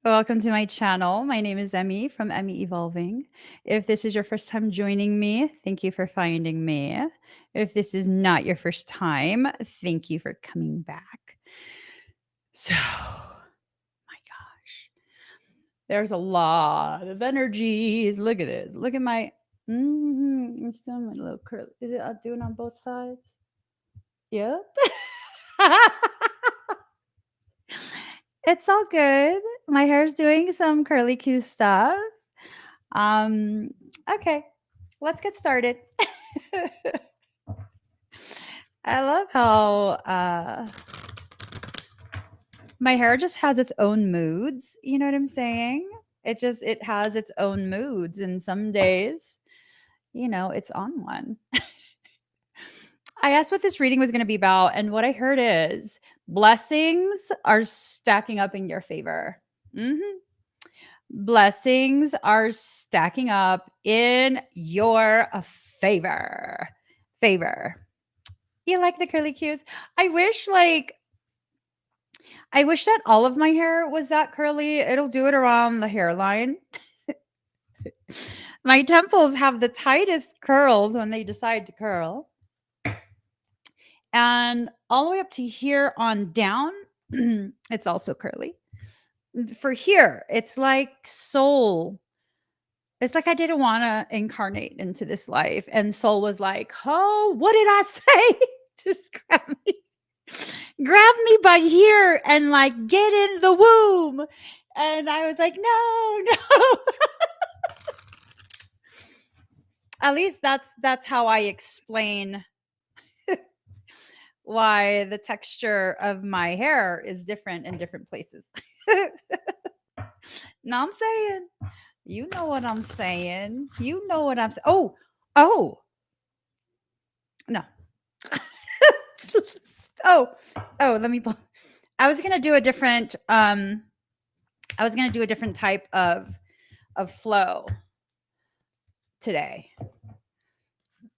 Welcome to my channel. My name is Emmy from Emmy Evolving. If this is your first time joining me, thank you for finding me. If this is not your first time, thank you for coming back. So, my gosh, there's a lot of energies. Look at this. Look at my. It's doing my little curl. Is it doing on both sides? Yep. It's all good. My hair's doing some curly Q stuff. Um, okay, let's get started. I love how my hair just has its own moods. You know what I'm saying? It has its own moods, and some days, it's on one. I asked what this reading was going to be about, and what I heard is blessings are stacking up in your favor. Blessings are stacking up in your favor. Favor. You like the curly cues? I wish that all of my hair was that curly. It'll do it around the hairline. My temples have the tightest curls when they decide to curl. And all the way up to here on down, it's also curly. For here, it's like soul. It's like I didn't want to incarnate into this life. And soul was like, oh, what did I say? Just grab me by here and like get in the womb. And I was like, no. At least that's how I explain why the texture of my hair is different in different places. No, I'm saying, you know what I'm saying. You know what I'm saying. Oh, no. Let me pull. I was gonna do a different type of flow today.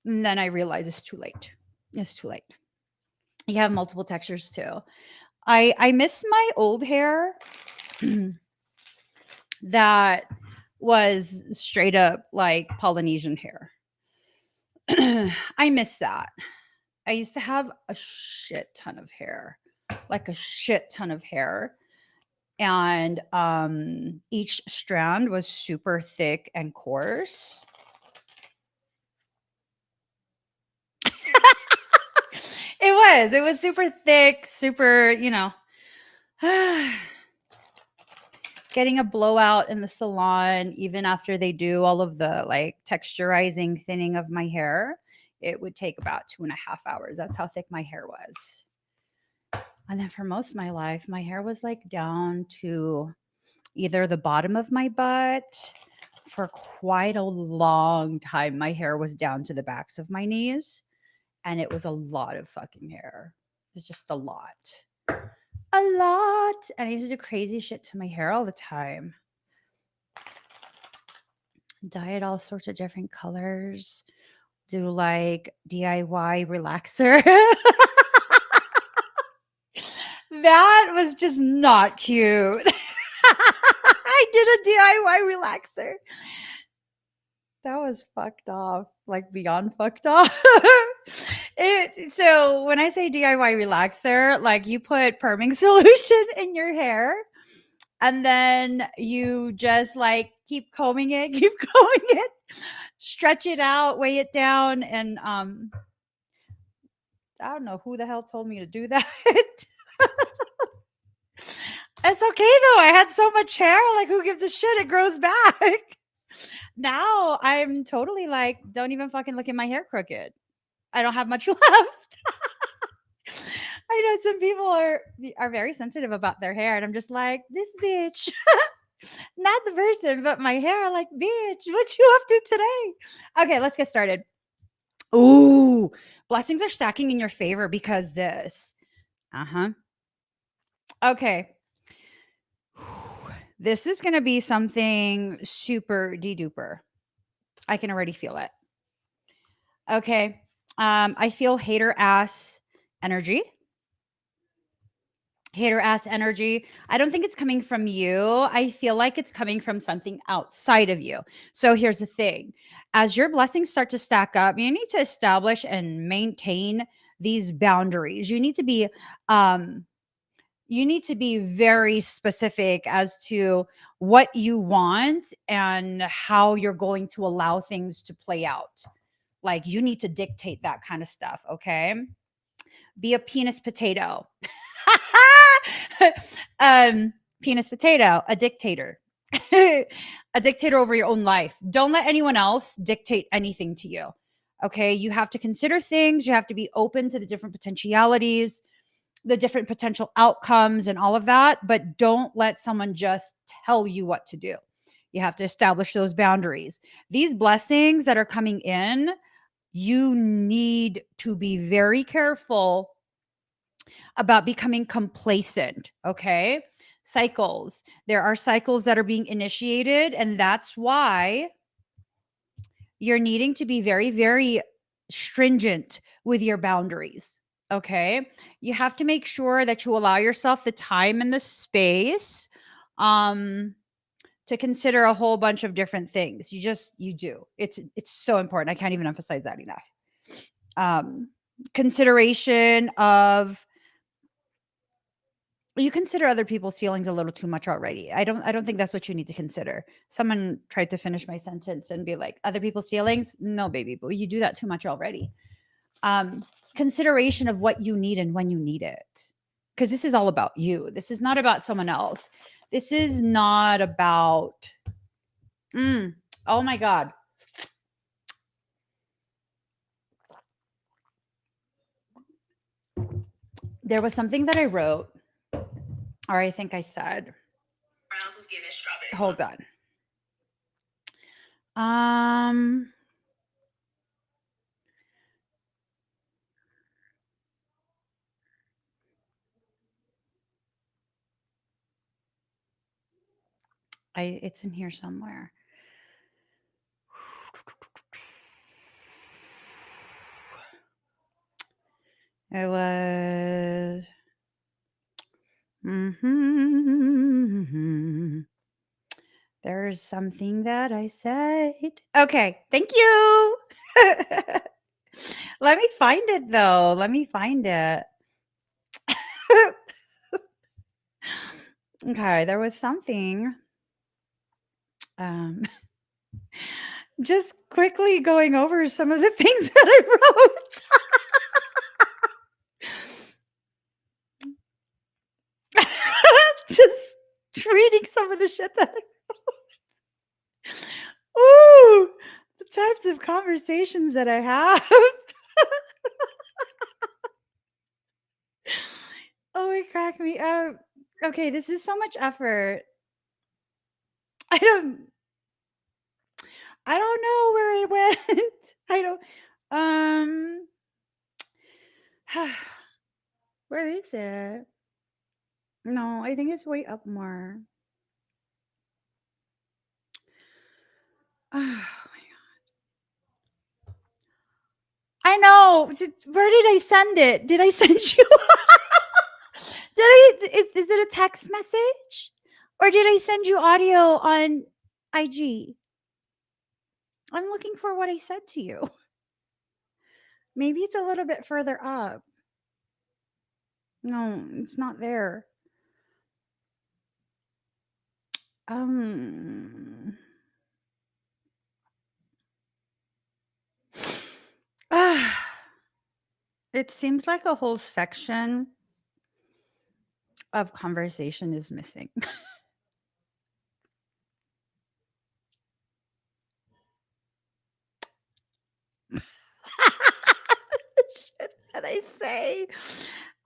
And then I realized it's too late. It's too late. You have multiple textures too. I miss my old hair that was straight up like Polynesian hair. I miss that. I used to have a shit ton of hair, like a shit ton of hair. And each strand was super thick and coarse. It was super thick, super, getting a blowout in the salon, even after they do all of the like texturizing, thinning of my hair, it would take about 2.5 hours. That's how thick my hair was. And then for most of my life, my hair was like down to either the bottom of my butt. For quite a long time, my hair was down to the backs of my knees. And it was a lot of fucking hair. It was just a lot. A lot. And I used to do crazy shit to my hair all the time. Dye it all sorts of different colors. Do like DIY relaxer. That was just not cute. I did a DIY relaxer. That was fucked off, like beyond fucked off. So when I say DIY relaxer, like you put perming solution in your hair and then you just like keep combing it, stretch it out, weigh it down, and I don't know who the hell told me to do that. It's okay though. I had so much hair, like who gives a shit? It grows back. Now I'm totally like, don't even fucking look at my hair crooked. I don't have much left. I know some people are very sensitive about their hair, and I'm just like, this bitch. Not the person, but my hair. Like, bitch, what you up to today? Okay, let's get started. Ooh, blessings are stacking in your favor because this. Okay. This is going to be something super de-duper. I can already feel it. Okay. I feel hater ass energy. hater ass energy, I don't think it's coming from you. I feel like it's coming from something outside of you. So here's the thing. As your blessings start to stack up, you need to establish and maintain these boundaries. Um you need to be very specific as to what you want and how you're going to allow things to play out. Like you need to dictate that kind of stuff, okay? Be a penis potato. um, Penis potato, a dictator. A dictator over your own life. Don't let anyone else dictate anything to you. Okay? You have to consider things, you have to be open to the different potentialities, the different potential outcomes and all of that, but don't let someone just tell you what to do. You have to establish those boundaries. These blessings that are coming in, you need to be very careful about becoming complacent, okay? Cycles. There are cycles that are being initiated, and that's why you're needing to be very, very stringent with your boundaries. Okay. You have to make sure that you allow yourself the time and the space um, to consider a whole bunch of different things. You do. It's so important. I can't even emphasize that enough. Um, Consideration of you consider other people's feelings a little too much already. I don't think that's what you need to consider. Someone tried to finish my sentence and be like, other people's feelings? No, baby, but you do that too much already. Um, Consideration of what you need and when you need it. Because this is all about you. This is not about someone else. This is not about oh my God. There was something that I wrote, or I think I said. Hold on. Um it's in here somewhere. It was there's something that I said. Okay, thank you. Let me find it though. Let me find it. Okay, there was something. Um, just quickly going over some of the things that I wrote. Just reading some of the shit that ooh, the types of conversations that I have. Oh, it cracked me up. Okay, this is so much effort. I don't I don't know where it went. I don't um where is it? No, I think it's way up more. Oh, I know. Where did I send it? Did I send you? Is it a text message? Or did I send you audio on IG? I'm looking for what I said to you. Maybe it's a little bit further up. No, it's not there. Um it seems like a whole section of conversation is missing. Shit that I say.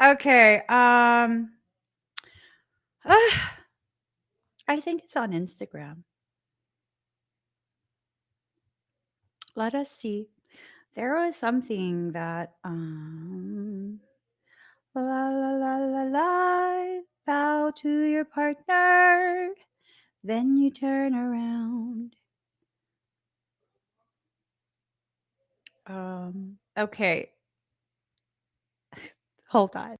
Okay. I think it's on Instagram. Let us see. There was something that la la la la la bow to your partner, then you turn around. Okay. Hold on.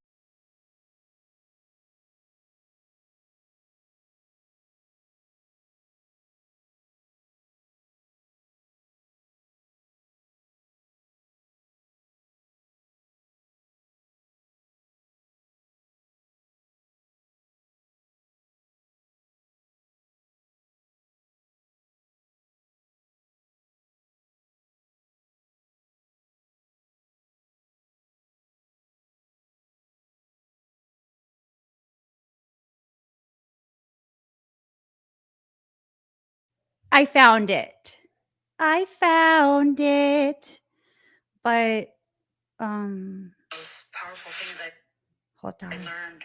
I found it. I found it. But most powerful things hold on. I learned.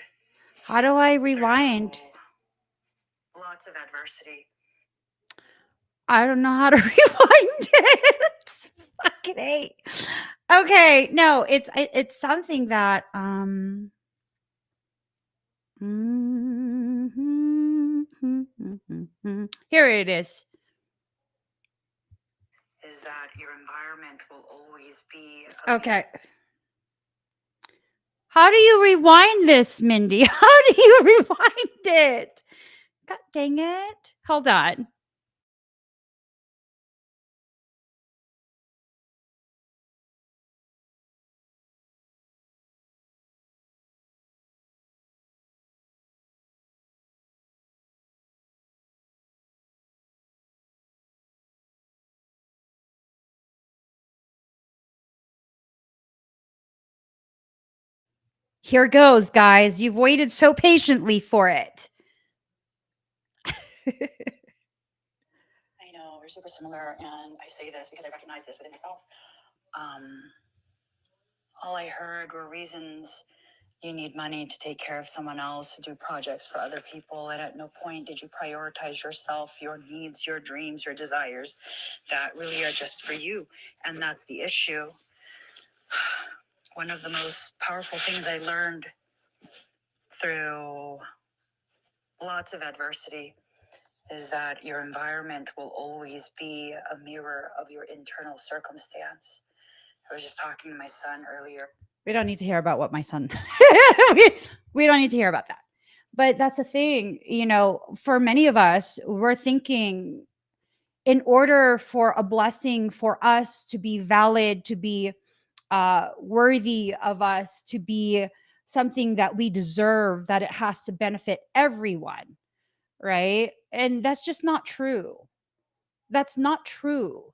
How do I rewind? Lots of adversity. I don't know how to rewind it. Fucking hate. Okay, no, it's something that here it is. Is that your environment will always be okay. How do you rewind this, Mindy? How do you rewind it? God dang it. Hold on. Here goes, guys. You've waited so patiently for it. I know, we're super similar, and I say this because I recognize this within myself. All I heard were reasons you need money to take care of someone else, to do projects for other people, and at no point did you prioritize yourself, your needs, your dreams, your desires that really are just for you. And that's the issue. One of the most powerful things I learned through lots of adversity is that your environment will always be a mirror of your internal circumstance. I was just talking to my son earlier. We don't need to hear about what my son, we don't need to hear about that. But that's the thing, for many of us, we're thinking in order for a blessing for us to be valid, to be worthy of us, to be something that we deserve, that it has to benefit everyone, right? And that's just not true. That's not true.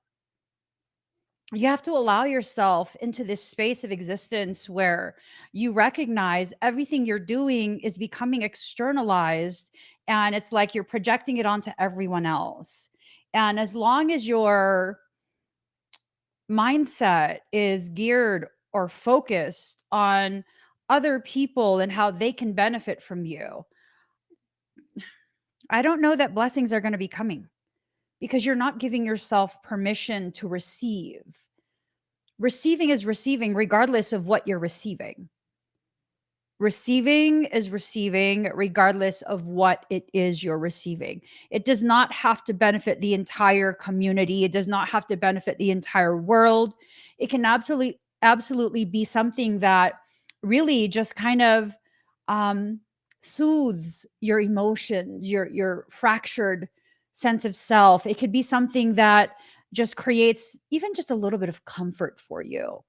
You have to allow yourself into this space of existence where you recognize everything you're doing is becoming externalized, and it's like you're projecting it onto everyone else. And as long as your mindset is geared or focused on other people and how they can benefit from you, I don't know that blessings are going to be coming, because you're not giving yourself permission to receive. Receiving is receiving regardless of what you're receiving. Receiving is receiving regardless of what it is you're receiving. It does not have to benefit the entire community. It does not have to benefit the entire world. It can absolutely be something that really just kind of soothes your emotions, your fractured sense of self. It could be something that just creates even just a little bit of comfort for you,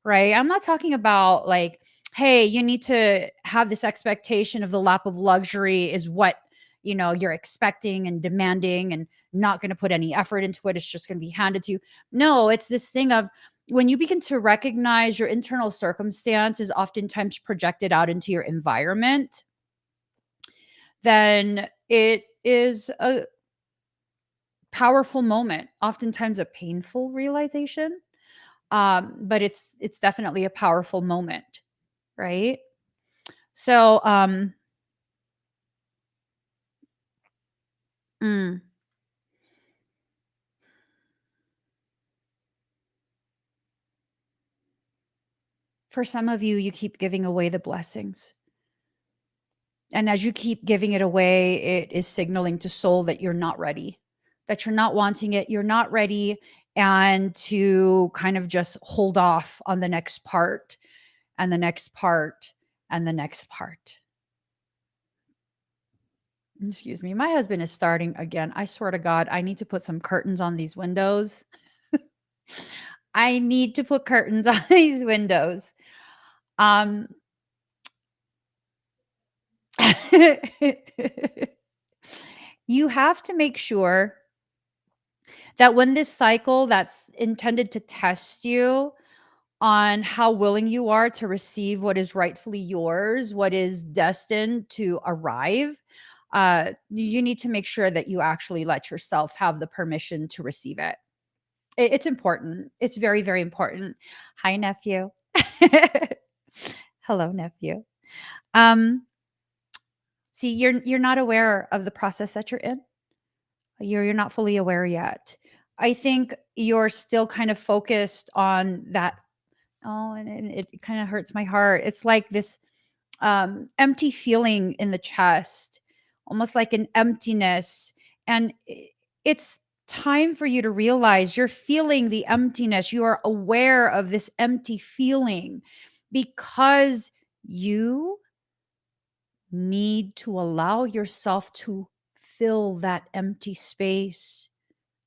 right? I'm not talking about like, hey, you need to have this expectation of the lap of luxury is what, you're expecting and demanding and not going to put any effort into it. It's just going to be handed to you. No, it's this thing of when you begin to recognize your internal circumstance is oftentimes projected out into your environment, then it is a powerful moment, oftentimes a painful realization. But it's definitely a powerful moment, right? So, mm, for some of you, you keep giving away the blessings. And as you keep giving it away, it is signaling to soul that you're not ready, that you're not wanting it, you're not ready, and to kind of just hold off on the next part and the next part and the next part. Excuse me. My husband is starting again. I swear to God, I need to put some curtains on these windows. I need to put curtains on these windows. Um, you have to make sure that when this cycle that's intended to test you on how willing you are to receive what is rightfully yours, what is destined to arrive, You need to make sure that you actually let yourself have the permission to receive it. It's important. It's very, very important. Hi, nephew. Hello, nephew. Um, See, you're not aware of the process that you're in. You're not fully aware yet. I think you're still kind of focused on that. Oh, and it kind of hurts my heart. It's like this empty feeling in the chest, almost like an emptiness. And it's time for you to realize you're feeling the emptiness. You are aware of this empty feeling because you need to allow yourself to fill that empty space.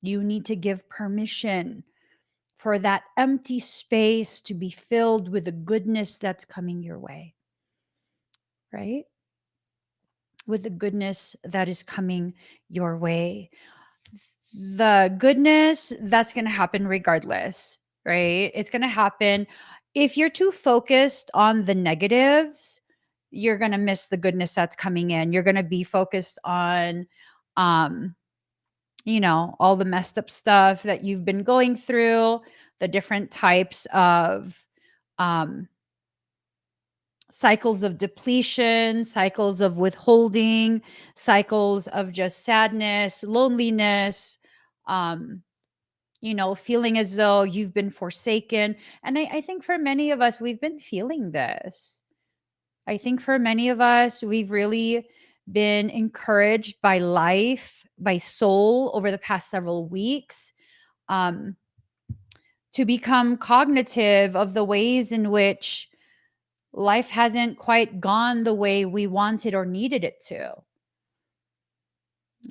You need to give permission for that empty space to be filled with the goodness that's coming your way, right? With the goodness that is coming your way. The goodness that's going to happen regardless, right? It's going to happen. If you're too focused on the negatives, you're going to miss the goodness that's coming in. You're going to be focused on, um, all the messed up stuff that you've been going through, the different types of um, cycles of depletion, cycles of withholding, cycles of just sadness, loneliness, um, feeling as though you've been forsaken. And I think for many of us, we've been feeling this. I think for many of us, we've really been encouraged by life, by soul over the past several weeks, um, to become cognitive of the ways in which life hasn't quite gone the way we wanted or needed it to.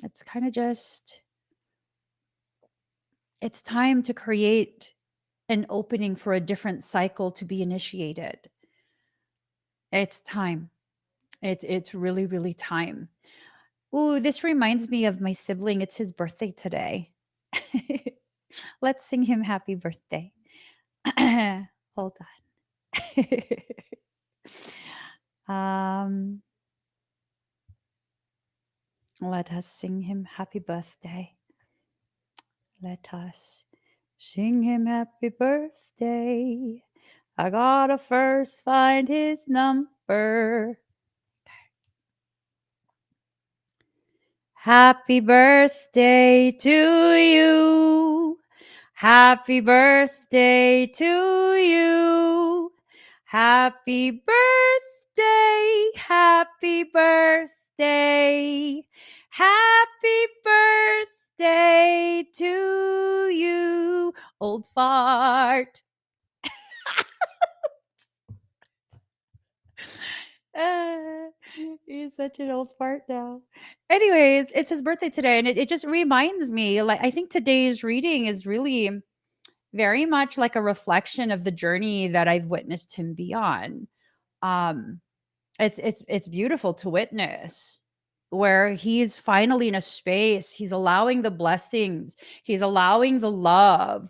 It's kind of just, it's time to create an opening for a different cycle to be initiated. It's time. It's really, really time. Ooh, this reminds me of my sibling. It's his birthday today. Let's sing him happy birthday. Hold on. Let us sing him happy birthday. Let us sing him happy birthday. I gotta first find his number. Happy birthday to you. Happy birthday to you. Happy birthday. Happy birthday. Happy birthday to you. Old fart. Ah, he's such an old fart now. Anyways, it's his birthday today, and it just reminds me, like, I think today's reading is really very much like a reflection of the journey that I've witnessed him be on. Um, it's beautiful to witness where he's finally in a space, he's allowing the blessings, he's allowing the love.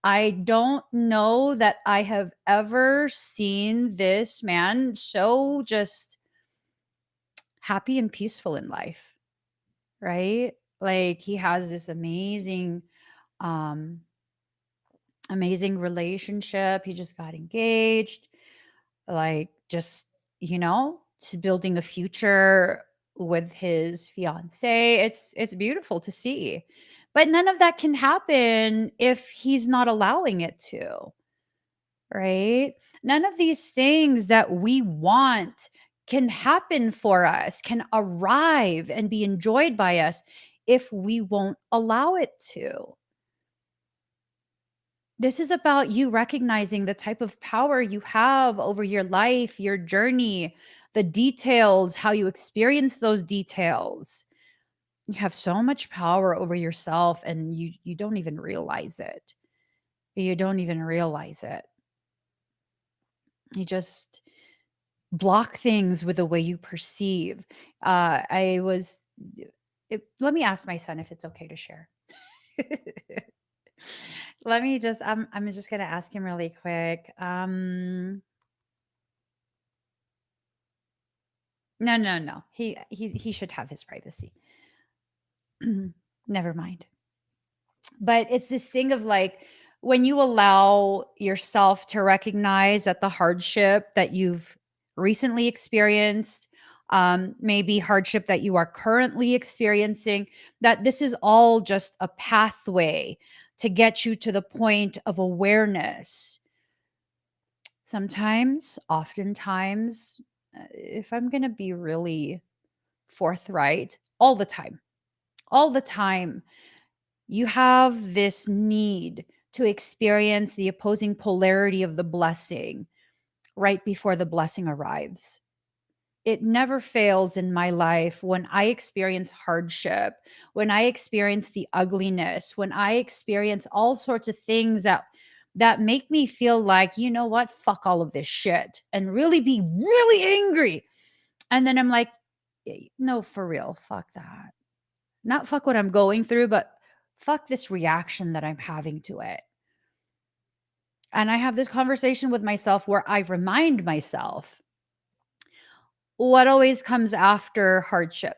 I don't know that I have ever seen this man so just happy and peaceful in life, right? Like he has this um amazing relationship. He just got engaged, like just, to building a future with his fiance. It's beautiful to see. But none of that can happen if he's not allowing it to. Right? None of these things that we want can happen for us, can arrive and be enjoyed by us if we won't allow it to. This is about you recognizing the type of power you have over your life, your journey, the details, how you experience those details. You have so much power over yourself and you don't even realize it. You don't even realize it. You just block things with the way you perceive. I was Let me ask my son if it's okay to share. Let me just I'm just gonna ask him really quick. No, no, no. He should have his privacy. Never mind. But it's this thing of like when you allow yourself to recognize that the hardship that you've recently experienced, maybe hardship that you are currently experiencing, that this is all just a pathway to get you to the point of awareness. Sometimes, oftentimes, if I'm going to be really forthright, all the time, you have this need to experience the opposing polarity of the blessing right before the blessing arrives. It never fails in my life when I experience hardship, when I experience the ugliness, when I experience all sorts of things that make me feel like, you know what, fuck all of this shit and really be really angry. And then I'm like, no, for real, fuck that. Not fuck what I'm going through, but fuck this reaction that I'm having to it. And I have this conversation with myself where I remind myself what always comes after hardship.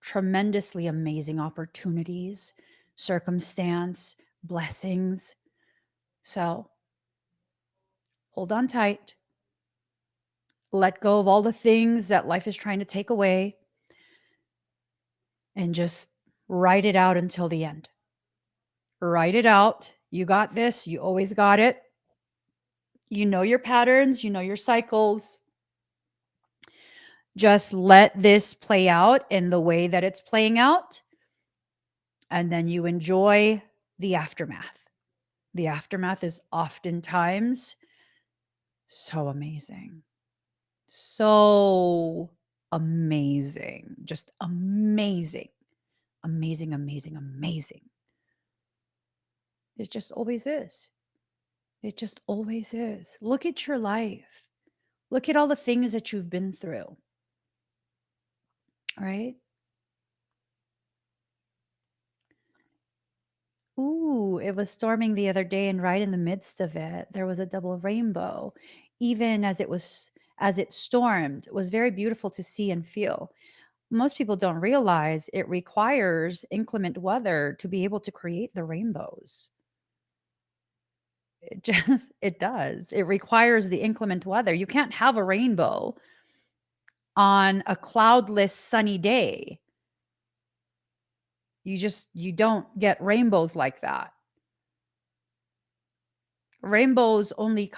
Tremendously amazing opportunities, circumstance, blessings. So hold on tight. Let go of all the things that life is trying to take away and just write it out until the end. Write it out. You got this. You always got it. You know your patterns, you know your cycles. Just let this play out in the way that it's playing out. And then you enjoy the aftermath. The aftermath is oftentimes so amazing. So amazing. Just amazing. Amazing, amazing, amazing. It just always is. It just always is. Look at your life. Look at all the things that you've been through. Right? Ooh, it was storming the other day, and right in the midst of it, there was a double rainbow. Even as it stormed, it was very beautiful to see and feel. Most people don't realize it requires inclement weather to be able to create the rainbows. It just it does. It requires the inclement weather. You can't have a rainbow on a cloudless sunny day. You don't get rainbows like that. Rainbows only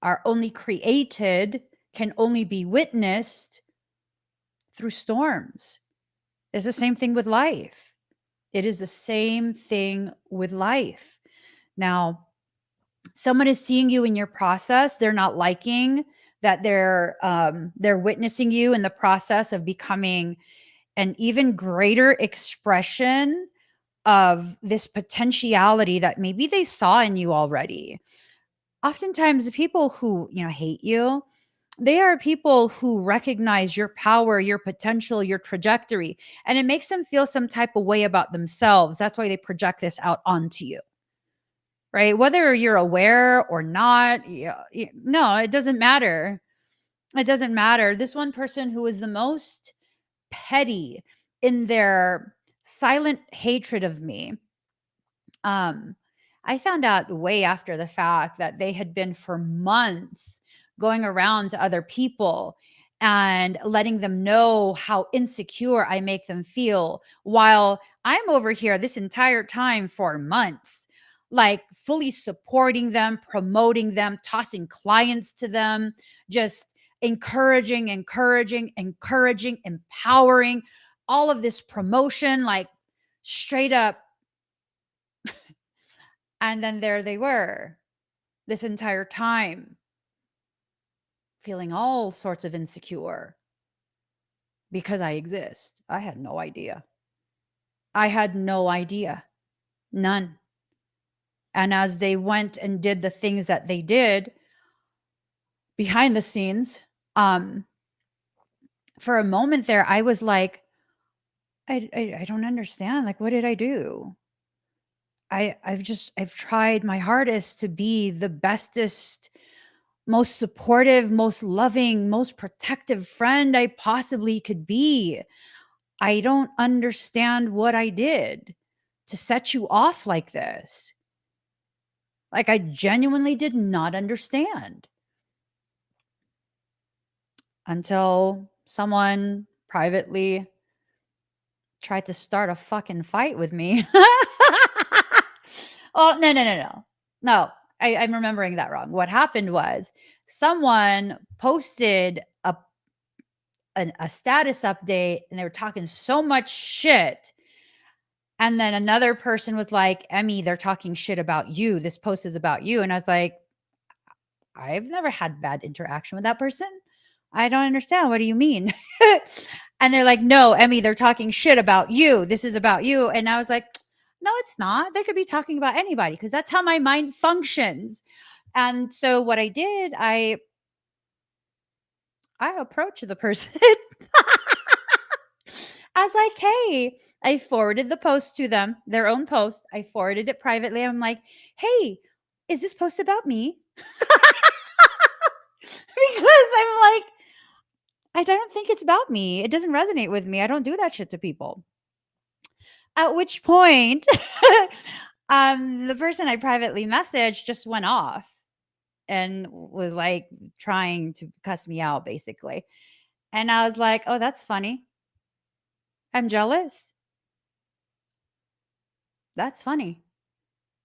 are only created, can only be witnessed through storms. It's the same thing with life. It is the same thing with life. Now, someone is seeing you in your process. They're not liking that they're witnessing you in the process of becoming an even greater expression of this potentiality that maybe they saw in you already. Oftentimes the people who, hate you, they are people who recognize your power, your potential, your trajectory, and it makes them feel some type of way about themselves. That's why they project this out onto you, right? Whether you're aware or not, no, it doesn't matter. It doesn't matter. This one person who is the most petty in their silent hatred of me, um, I found out way after the fact that they had been for months going around to other people and letting them know how insecure I make them feel while I'm over here this entire time for months, like fully supporting them, promoting them, tossing clients to them, just encouraging, empowering, all of this promotion, like straight up. And then there they were this entire time, feeling all sorts of insecure because I exist. I had no idea. I had no idea. None. And as they went and did the things that they did behind the scenes, for a moment there, I was like, I don't understand. Like, what did I do? I've tried my hardest to be the bestest most supportive, most loving, most protective friend I possibly could be. I don't understand what I did to set you off like this. Like, I genuinely did not understand until someone privately tried to start a fucking fight with me. Oh, no, no, no, no. No, I'm remembering that wrong. What happened was someone posted a status update and they were talking so much shit. And then another person was like, Emmy, they're talking shit about you. This post is about you. And I was like, I've never had bad interaction with that person. I don't understand. What do you mean? And they're like, no, Emmy, they're talking shit about you. This is about you. And I was like, no, it's not. They could be talking about anybody because that's how my mind functions. And so what I did, I approached the person. I was like, hey, I forwarded the post to them, their own post. I forwarded it privately. I'm like, hey, is this post about me? Because I'm like, I don't think it's about me. It doesn't resonate with me. I don't do that shit to people. At which point, the person I privately messaged just went off and was like trying to cuss me out, basically. And I was like, oh, that's funny. I'm jealous. That's funny.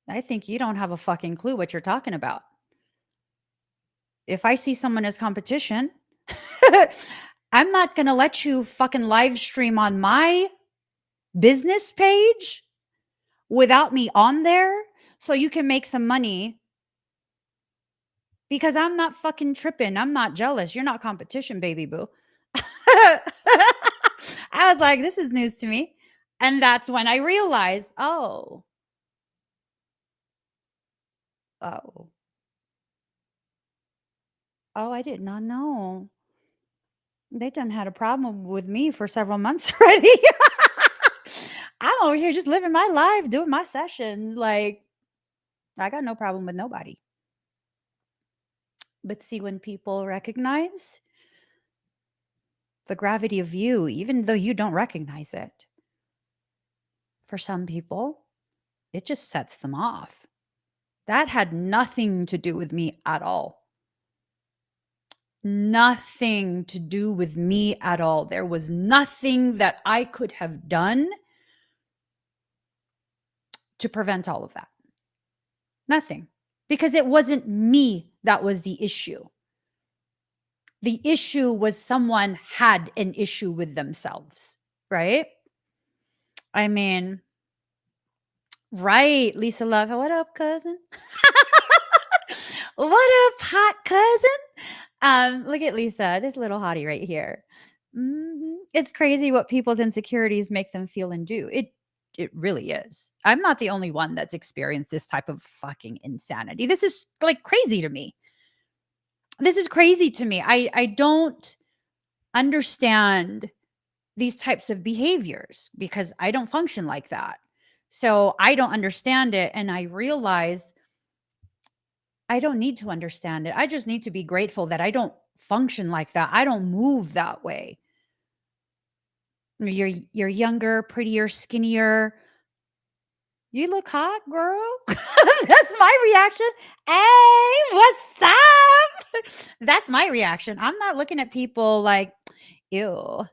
I think you don't have a fucking clue what you're talking about. If I see someone as competition, I'm not going to let you fucking live stream on my business page without me on there so you can make some money because I'm not fucking tripping. I'm not jealous. You're not competition, baby boo. I was like, this is news to me. And that's when I realized, oh, oh, oh, I did not know. They done had a problem with me for several months already. I'm over here just living my life, doing my sessions. Like, I got no problem with nobody. But see, when people recognize the gravity of you, even though you don't recognize it, for some people, it just sets them off. That had nothing to do with me at all. Nothing to do with me at all. There was nothing that I could have done to prevent all of that. Nothing. Because it wasn't me that was the issue. The issue was someone had an issue with themselves, right? I mean, right, Lisa Love. What up, cousin? What up, hot cousin? Look at Lisa, this little hottie right here. It's crazy what people's insecurities make them feel and do. It really is. I'm not the only one that's experienced this type of fucking insanity. This is like crazy to me. This is crazy to me. I don't understand these types of behaviors because I don't function like that. So I don't understand it. And I realize I don't need to understand it. I just need to be grateful that I don't function like that. I don't move that way. You're younger, prettier, skinnier. You look hot, girl. That's my reaction. Hey, what's up? That's my reaction. I'm not looking at people like, ew,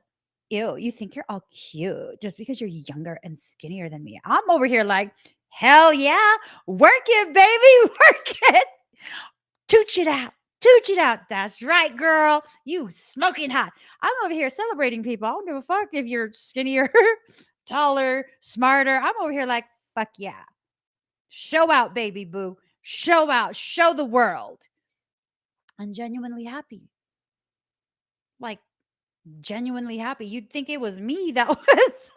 ew, you think you're all cute just because you're younger and skinnier than me. I'm over here like, hell yeah, work it, baby, work it. Tooch it out. Tooch it out. That's right, girl. You smoking hot. I'm over here celebrating people. I don't give a fuck if you're skinnier, taller, smarter. I'm over here like, fuck yeah. Show out, baby boo. Show out. Show the world. I'm genuinely happy. Like, genuinely happy. You'd think it was me that was.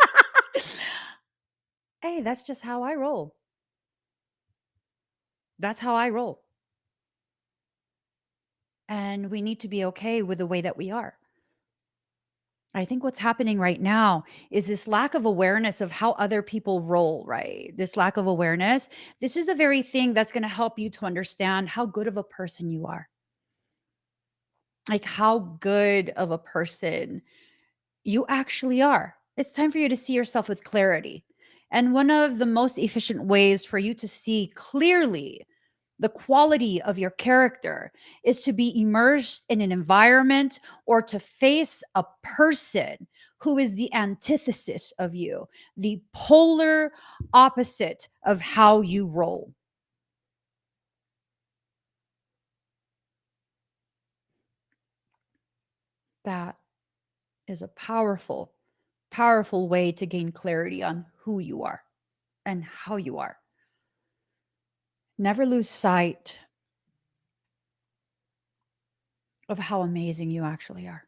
Hey, that's just how I roll. That's how I roll. And we need to be okay with the way that we are. I think what's happening right now is this lack of awareness of how other people roll, right? This lack of awareness. This is the very thing that's going to help you to understand how good of a person you are. like how good of a person you actually are. It's time for you to see yourself with clarity. And one of the most efficient ways for you to see clearly the quality of your character is to be immersed in an environment or to face a person who is the antithesis of you, the polar opposite of how you roll. That is a powerful, powerful way to gain clarity on who you are and how you are. Never lose sight of how amazing you actually are.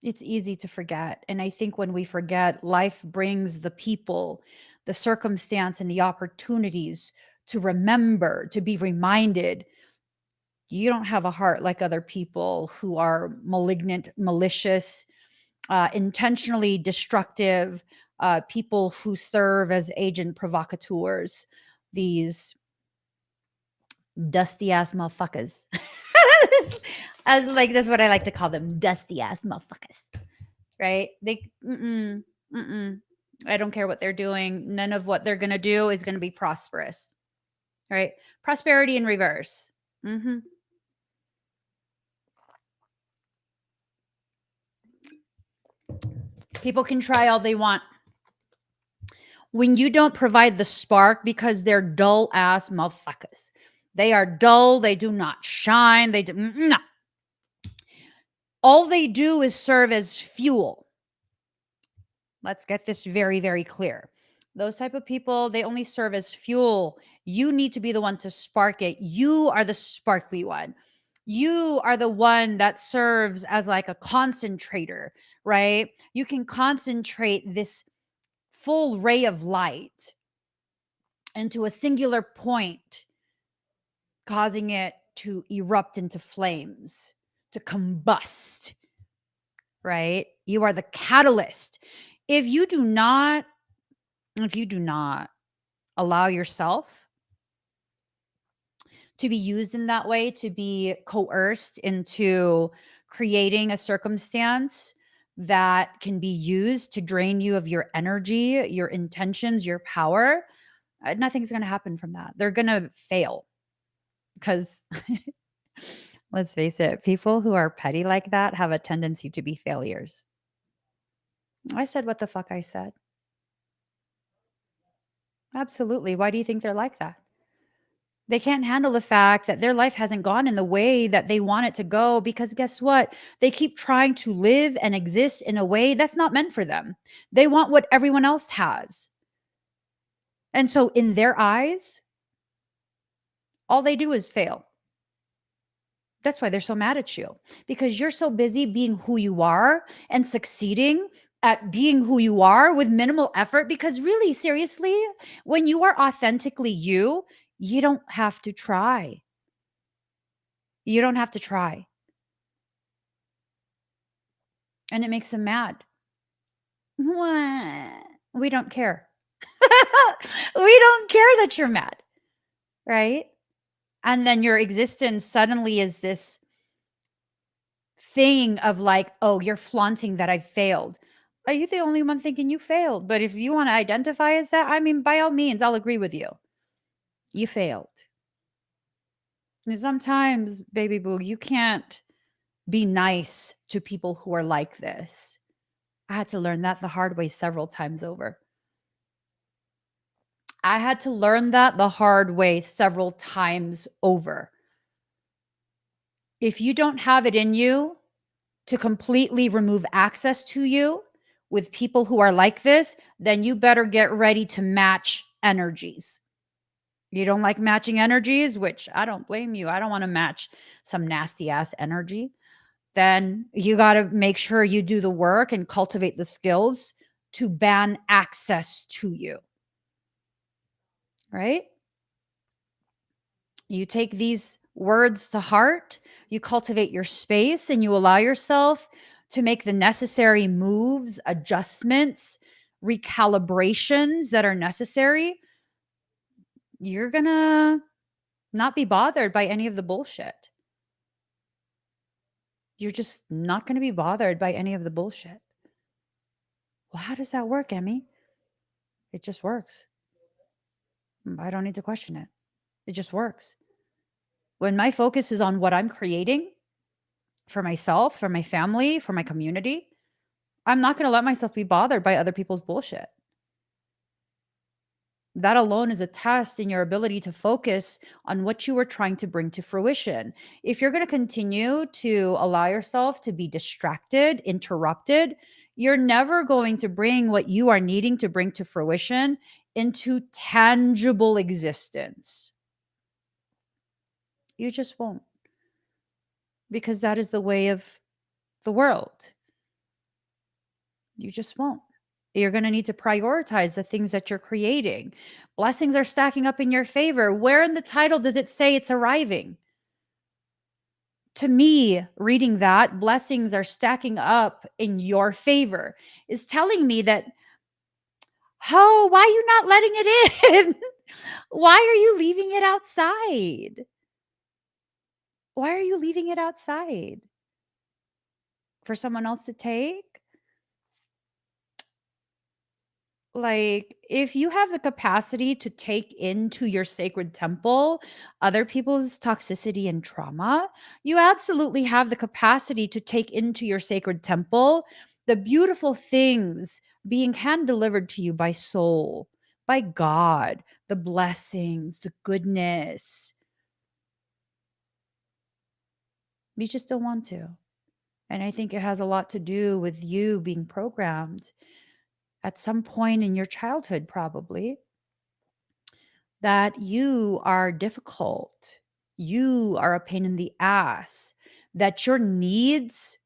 It's easy to forget. And I think when we forget, life brings the people, the circumstance, and the opportunities to remember, to be reminded you don't have a heart like other people who are malignant, malicious, intentionally destructive, people who serve as agent provocateurs, these dusty ass motherfuckers. As like that's what I like to call them, dusty ass motherfuckers. Right? Mm-mm. I don't care what they're doing. None of what they're gonna do is gonna be prosperous. Right? Prosperity in reverse. hmm People can try all they want. When you don't provide the spark because they're dull ass motherfuckers. They are dull. They do not shine. They do no. All they do is serve as fuel. Let's get this very, very clear. Those type of people, they only serve as fuel. You need to be the one to spark it. You are the sparkly one. You are the one that serves as like a concentrator, right? You can concentrate this full ray of light into a singular point, causing it to erupt into flames, to combust, right? You are the catalyst. If you do not, if you do not allow yourself to be used in that way, to be coerced into creating a circumstance that can be used to drain you of your energy, your intentions, your power, nothing's going to happen from that. They're going to fail because let's face it, people who are petty like that have a tendency to be failures. I said what the fuck I said. Absolutely. Why do you think they're like that? They can't handle the fact that their life hasn't gone in the way that they want it to go because guess what? They keep trying to live and exist in a way that's not meant for them. They want what everyone else has. And so, in their eyes, all they do is fail. That's why they're so mad at you because you're so busy being who you are and succeeding at being who you are with minimal effort. Because, really, seriously, when you are authentically you, you don't have to try. You don't have to try. And it makes them mad. What? We don't care. We don't care that you're mad, right? And then your existence suddenly is this thing of like, oh, you're flaunting that I failed. Are you the only one thinking you failed? But if you want to identify as that, I mean, by all means, I'll agree with you. You failed. And sometimes, baby boo, you can't be nice to people who are like this. I had to learn that the hard way several times over. I had to learn that the hard way several times over. If you don't have it in you to completely remove access to you with people who are like this, then you better get ready to match energies. You don't like matching energies, which I don't blame you. I don't want to match some nasty ass energy. Then you got to make sure you do the work and cultivate the skills to ban access to you. Right? You take these words to heart, you cultivate your space, and you allow yourself to make the necessary moves, adjustments, recalibrations that are necessary. You're going to not be bothered by any of the bullshit. You're just not going to be bothered by any of the bullshit. Well, how does that work, Emmy? It just works. I don't need to question it. It just works. When my focus is on what I'm creating for myself, for my family, for my community, I'm not going to let myself be bothered by other people's bullshit. That alone is a test in your ability to focus on what you are trying to bring to fruition. If you're going to continue to allow yourself to be distracted, interrupted, you're never going to bring what you are needing to bring to fruition into tangible existence. You just won't, because that is the way of the world. You just won't. You're going to need to prioritize the things that you're creating. Blessings are stacking up in your favor. Where in the title does it say it's arriving? To me, reading that, blessings are stacking up in your favor, is telling me that, oh, why are you not letting it in? Why are you leaving it outside? Why are you leaving it outside? For someone else to take? Like, if you have the capacity to take into your sacred temple other people's toxicity and trauma, you absolutely have the capacity to take into your sacred temple the beautiful things being hand delivered to you by soul, by God, the blessings, the goodness. You just don't want to. And I think it has a lot to do with you being programmed at some point in your childhood, probably, that you are difficult, you are a pain in the ass, that your needs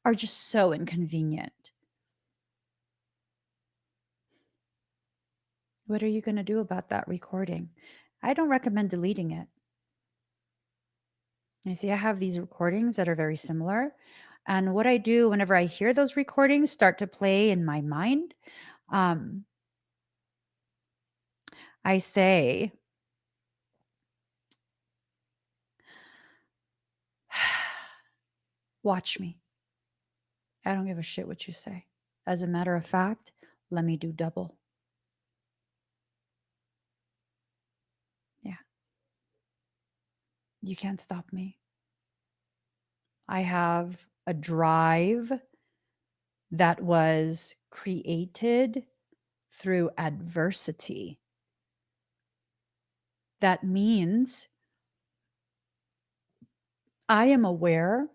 are just so inconvenient. What are you going to do about that recording? I don't recommend deleting it. You see, I have these recordings that are very similar. And what I do whenever I hear those recordings start to play in my mind, um, I say, watch me. I don't give a shit what you say. As a matter of fact, let me do double. Yeah, you can't stop me. I have a drive that was created through adversity. That means I am aware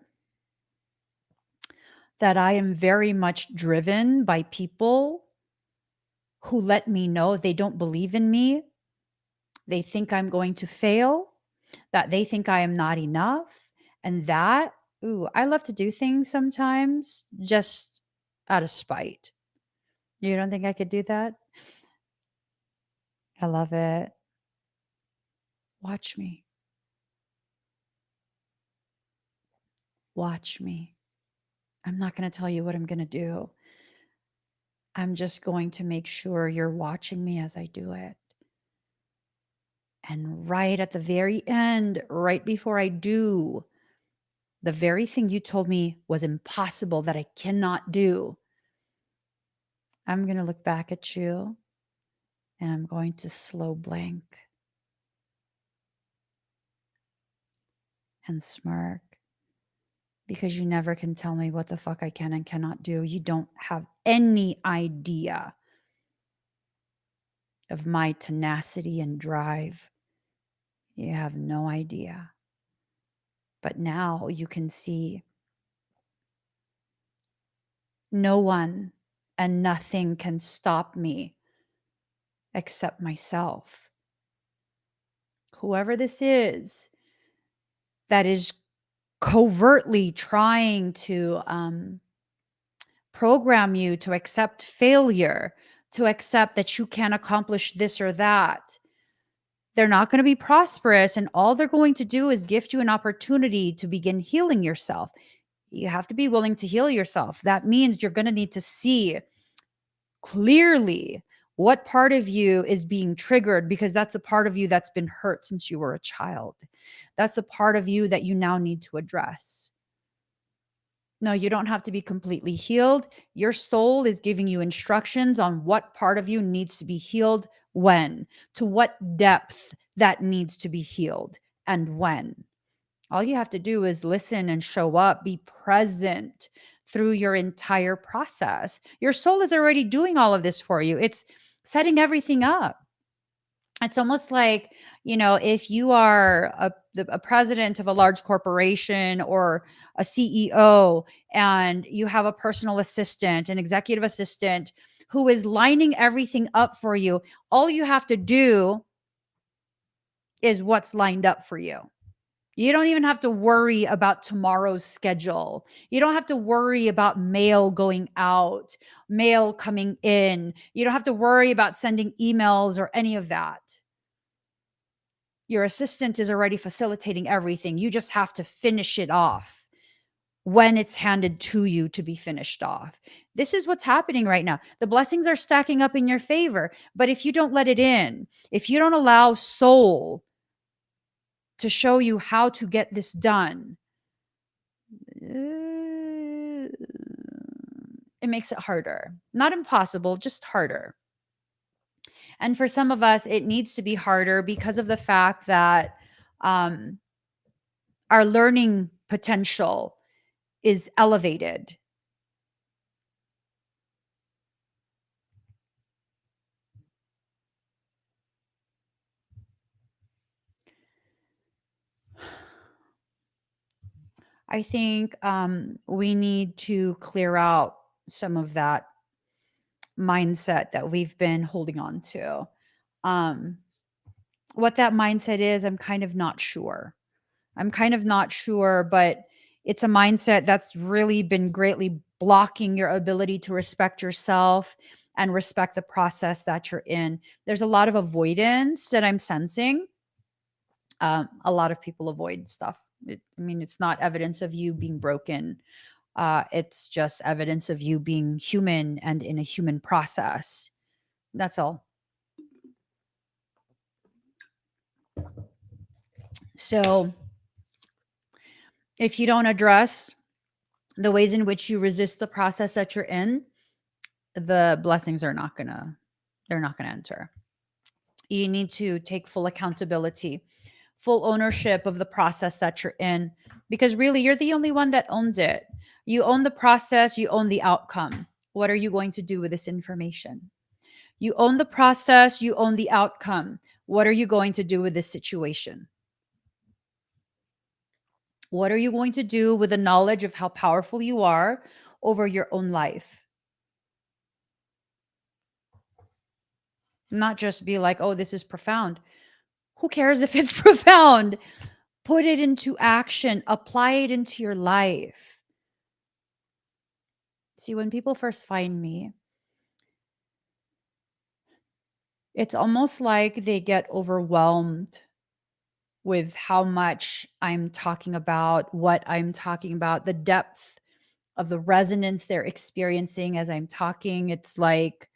that I am very much driven by people who let me know they don't believe in me. They think I'm going to fail, that they think I am not enough. And that, ooh, I love to do things sometimes just out of spite. You don't think I could do that? I love it. Watch me. Watch me. I'm not going to tell you what I'm going to do. I'm just going to make sure you're watching me as I do it. And right at the very end, right before I do, the very thing you told me was impossible, that I cannot do, I'm going to look back at you and I'm going to slow blink and smirk, because you never can tell me what the fuck I can and cannot do. You don't have any idea of my tenacity and drive. You have no idea. But now you can see no one and nothing can stop me except myself. Whoever this is that is covertly trying to program you to accept failure, to accept that you can't accomplish this or that, they're not going to be prosperous. And all they're going to do is gift you an opportunity to begin healing yourself. You have to be willing to heal yourself. That means you're going to need to see clearly What part of you is being triggered? Because that's a part of you that's been hurt since you were a child. That's a part of you that you now need to address. No, you don't have to be completely healed. Your soul is giving you instructions on what part of you needs to be healed when, to what depth that needs to be healed, and when. All you have to do is listen and show up, be present through your entire process. Your soul is already doing all of this for you, it's setting everything up. It's almost like, if you are a president of a large corporation or a CEO, and you have a personal assistant, an executive assistant who is lining everything up for you, all you have to do is what's lined up for you. You don't even have to worry about tomorrow's schedule. You don't have to worry about mail going out, mail coming in. You don't have to worry about sending emails or any of that. Your assistant is already facilitating everything. You just have to finish it off when it's handed to you to be finished off. This is what's happening right now. The blessings are stacking up in your favor, but if you don't let it in, if you don't allow soul to show you how to get this done, it makes it harder. Not impossible, just harder. And for some of us, it needs to be harder because of the fact that um, our learning potential is elevated. I think we need to clear out some of that mindset that we've been holding on to. Um, what that mindset is, I'm kind of not sure. But it's a mindset that's really been greatly blocking your ability to respect yourself and respect the process that you're in. There's a lot of avoidance that I'm sensing. A lot of people avoid stuff. It's not evidence of you being broken. It's just evidence of you being human and in a human process. That's all. So if you don't address the ways in which you resist the process that you're in, the blessings are not gonna, they're not gonna enter. You need to take full accountability, full ownership of the process that you're in, because really you're the only one that owns it. You own the process, you own the outcome. What are you going to do with this information? You own the process, you own the outcome. What are you going to do with this situation? What are you going to do with the knowledge of how powerful you are over your own life? Not just be like, oh, this is profound. Who cares if it's profound? Put it into action, apply it into your life. See, when people first find me, it's almost like they get overwhelmed with how much I'm talking about, what I'm talking about, the depth of the resonance they're experiencing as I'm talking. It's like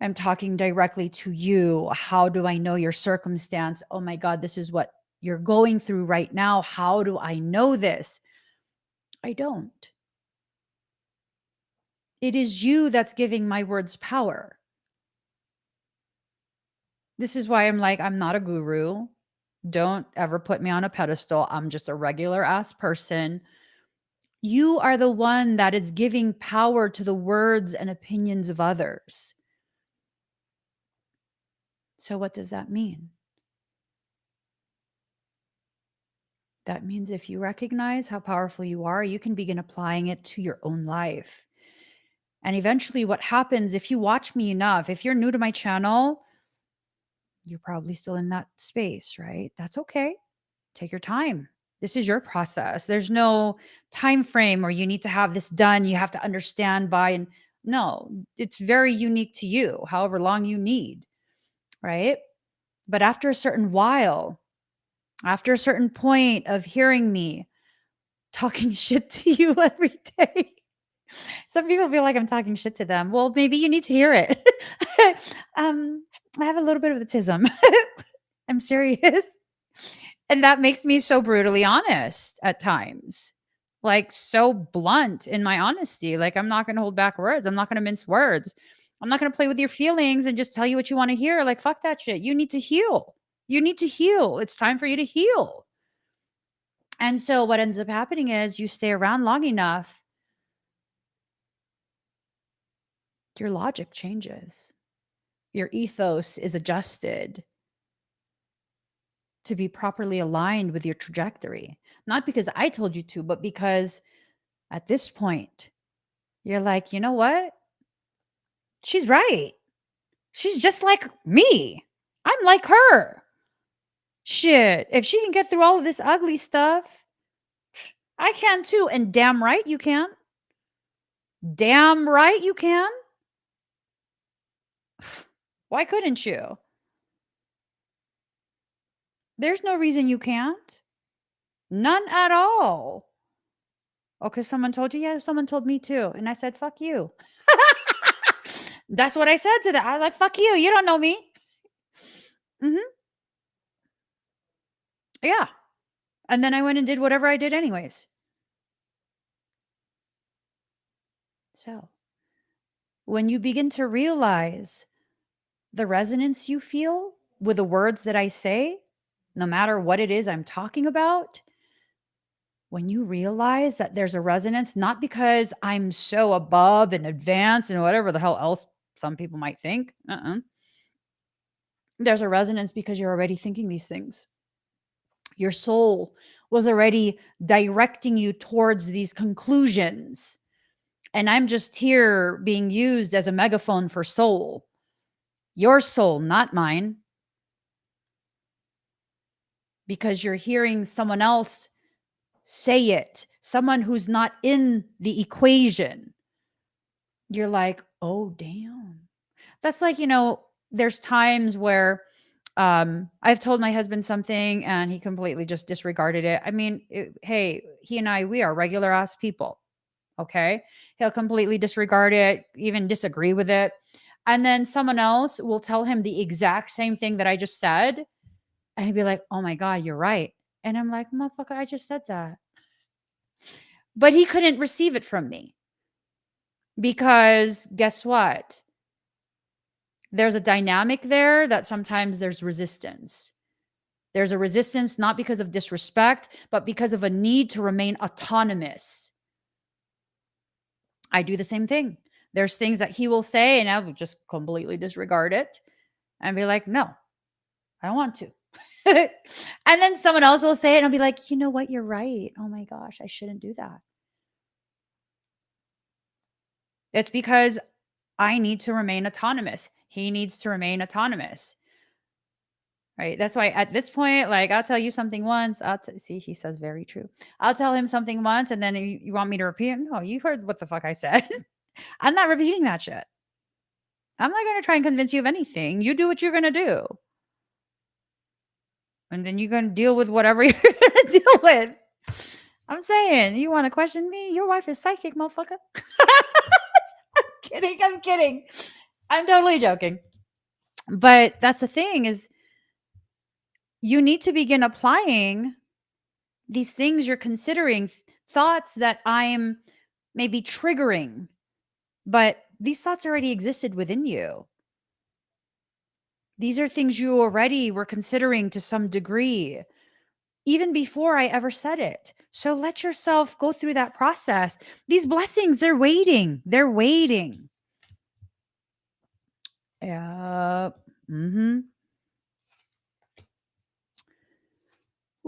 I'm talking directly to you. How do I know your circumstance? Oh my God, this is what you're going through right now. How do I know this? I don't. It is you that's giving my words power. This is why I'm like, I'm not a guru. Don't ever put me on a pedestal. I'm just a regular ass person. You are the one that is giving power to the words and opinions of others. So, what does that mean? That means if you recognize how powerful you are, you can begin applying it to your own life. And eventually, what happens if you watch me enough, if you're new to my channel, you're probably still in that space, right? That's okay. Take your time. This is your process. There's no time frame where you need to have this done. You have to understand by, and no, it's very unique to you, however long you need, right? But after a certain while, after a certain point of hearing me talking shit to you every day, Some people feel like I'm talking shit to them. Well, maybe you need to hear it. um, I have a little bit of autism. I'm serious. And that makes me so brutally honest at times. Like so blunt in my honesty. Like I'm not going to hold back words. I'm not going to mince words. I'm not going to play with your feelings and just tell you what you want to hear. Like fuck that shit. You need to heal. You need to heal. It's time for you to heal. And so what ends up happening is you stay around long enough, your logic changes. Your ethos is adjusted to be properly aligned with your trajectory. Not because I told you to, but because at this point, you're like, you know what? She's right. She's just like me. I'm like her. Shit. If she can get through all of this ugly stuff, I can too. And damn right you can. Damn right you can. Why couldn't you? There's no reason you can't. None at all. Oh, because someone told you? Yeah, someone told me too. And I said, fuck you. That's what I said to them. I was like, fuck you. You don't know me. Hmm. Yeah. And then I went and did whatever I did anyways. So when you begin to realize the resonance you feel with the words that I say, no matter what it is I'm talking about, when you realize that there's a resonance, not because I'm so above and advanced and whatever the hell else some people might think. There's a resonance because you're already thinking these things. Your soul was already directing you towards these conclusions. And I'm just here being used as a megaphone for soul. Your soul, not mine. Because you're hearing someone else say it, someone who's not in the equation. You're like, oh, damn. That's like, there's times where I've told my husband something and he completely just disregarded it. I mean, hey, he and I, we are regular ass people. Okay. He'll completely disregard it, even disagree with it. And then someone else will tell him the exact same thing that I just said. And he'd be like, oh my God, you're right. And I'm like, motherfucker, I just said that. But he couldn't receive it from me because guess what? There's a dynamic there that sometimes there's resistance. There's a resistance not because of disrespect, but because of a need to remain autonomous. I do the same thing. There's things that he will say, and I will just completely disregard it and be like, no, I don't want to. And then someone else will say it, and I'll be like, you know what? You're right. Oh my gosh, I shouldn't do that. It's because I need to remain autonomous. He needs to remain autonomous. Right. That's why at this point, like, I'll tell you something once. See, he says very true. I'll tell him something once, and then you want me to repeat it? No, you heard what the fuck I said. I'm not repeating that shit. I'm not going to try and convince you of anything. You do what you're going to do. And then you're going to deal with whatever you're going to deal with. I'm saying, you want to question me? Your wife is psychic, motherfucker. I'm kidding. I'm kidding. I'm totally joking. But that's the thing is you need to begin applying these things you're considering, thoughts that I'm maybe triggering, but these thoughts already existed within you. These are things you already were considering to some degree, even before I ever said it. So let yourself go through that process. These blessings, they're waiting. They're waiting. Yeah. Mm-hmm.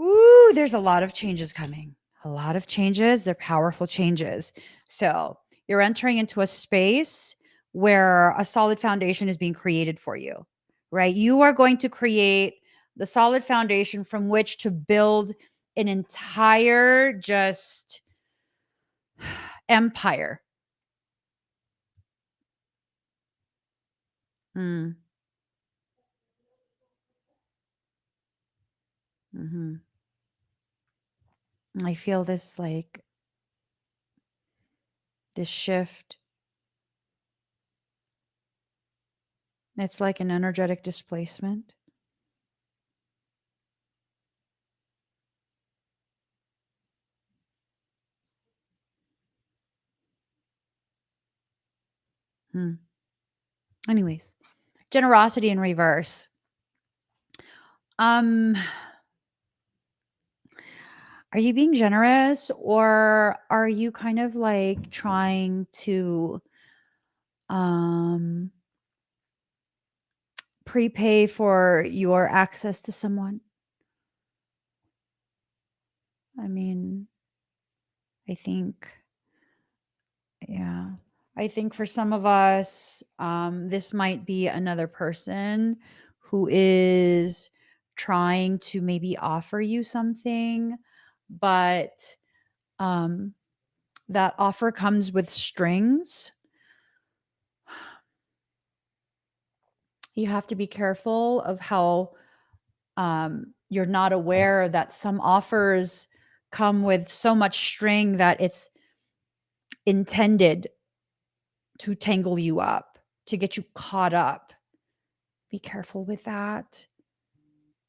Ooh, there's a lot of changes coming. A lot of changes. They're powerful changes. So you're entering into a space where a solid foundation is being created for you, right? You are going to create the solid foundation from which to build an entire just empire. Mm, mhm. I feel this like this shift. It's like an energetic displacement. Anyways, generosity in reverse. Um, are you being generous, or are you kind of like trying to um prepay for your access to someone? I mean, I think, yeah. I think for some of us, this might be another person who is trying to maybe offer you something, but um, that offer comes with strings. You have to be careful of how you're not aware that some offers come with so much string that it's intended to tangle you up, to get you caught up. Be careful with that.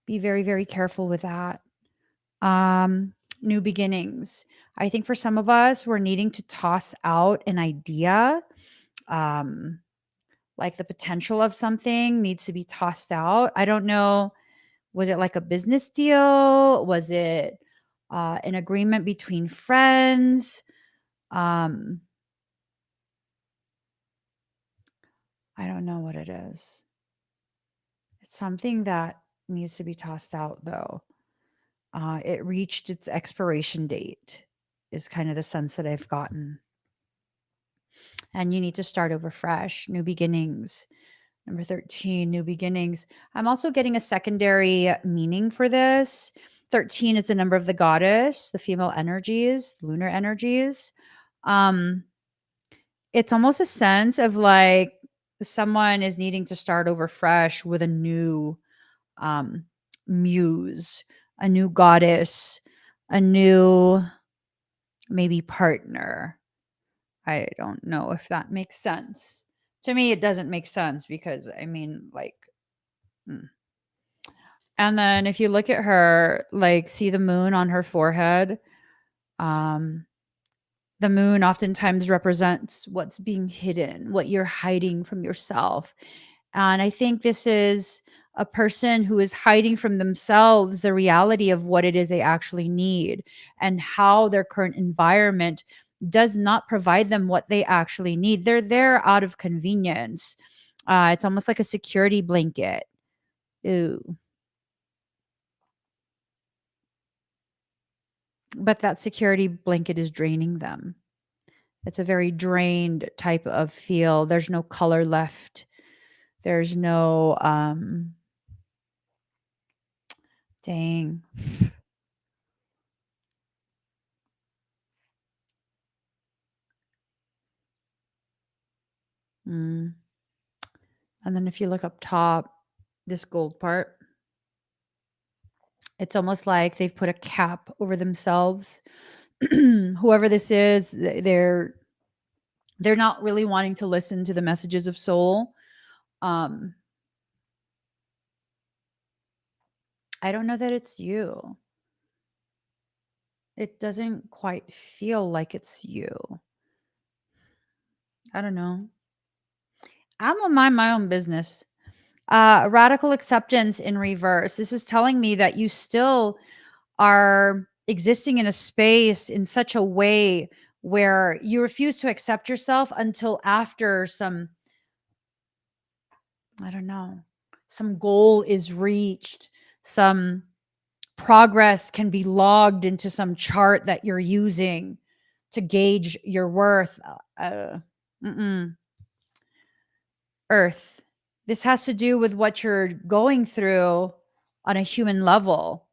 Be very, very careful with that. New beginnings. I think for some of us, we're needing to toss out an idea. Um, like the potential of something needs to be tossed out. I don't know. Was it like a business deal? Was it an agreement between friends? Um, I don't know what it is. It's something that needs to be tossed out, though. It reached its expiration date, is kind of the sense that I've gotten. And you need to start over fresh, new beginnings. Number 13, new beginnings. I'm also getting a secondary meaning for this. 13 is the number of the goddess, the female energies, lunar energies. Um, it's almost a sense of like someone is needing to start over fresh with a new um, muse, a new goddess, a new maybe partner. I don't know if that makes sense. To me, it doesn't make sense because I mean, like, mm. And then if you look at her, like, see the moon on her forehead. Um, the moon oftentimes represents what's being hidden, what you're hiding from yourself. And I think this is a person who is hiding from themselves the reality of what it is they actually need and how their current environment does not provide them what they actually need. They're there out of convenience. It's almost like a security blanket. Ooh. But that security blanket is draining them. It's a very drained type of feel. There's no color left. There's no dang. Mm. And then if you look up top, this gold part, it's almost like they've put a cap over themselves. Whoever this is, they're not really wanting to listen to the messages of soul. Um, I don't know that it's you. It doesn't quite feel like it's you. I don't know. I'm gonna mind my own business. Radical acceptance in reverse. This is telling me that you still are existing in a space in such a way where you refuse to accept yourself until after some, I don't know, some goal is reached, some progress can be logged into some chart that you're using to gauge your worth. Mm-mm. Earth. This has to do with what you're going through on a human level.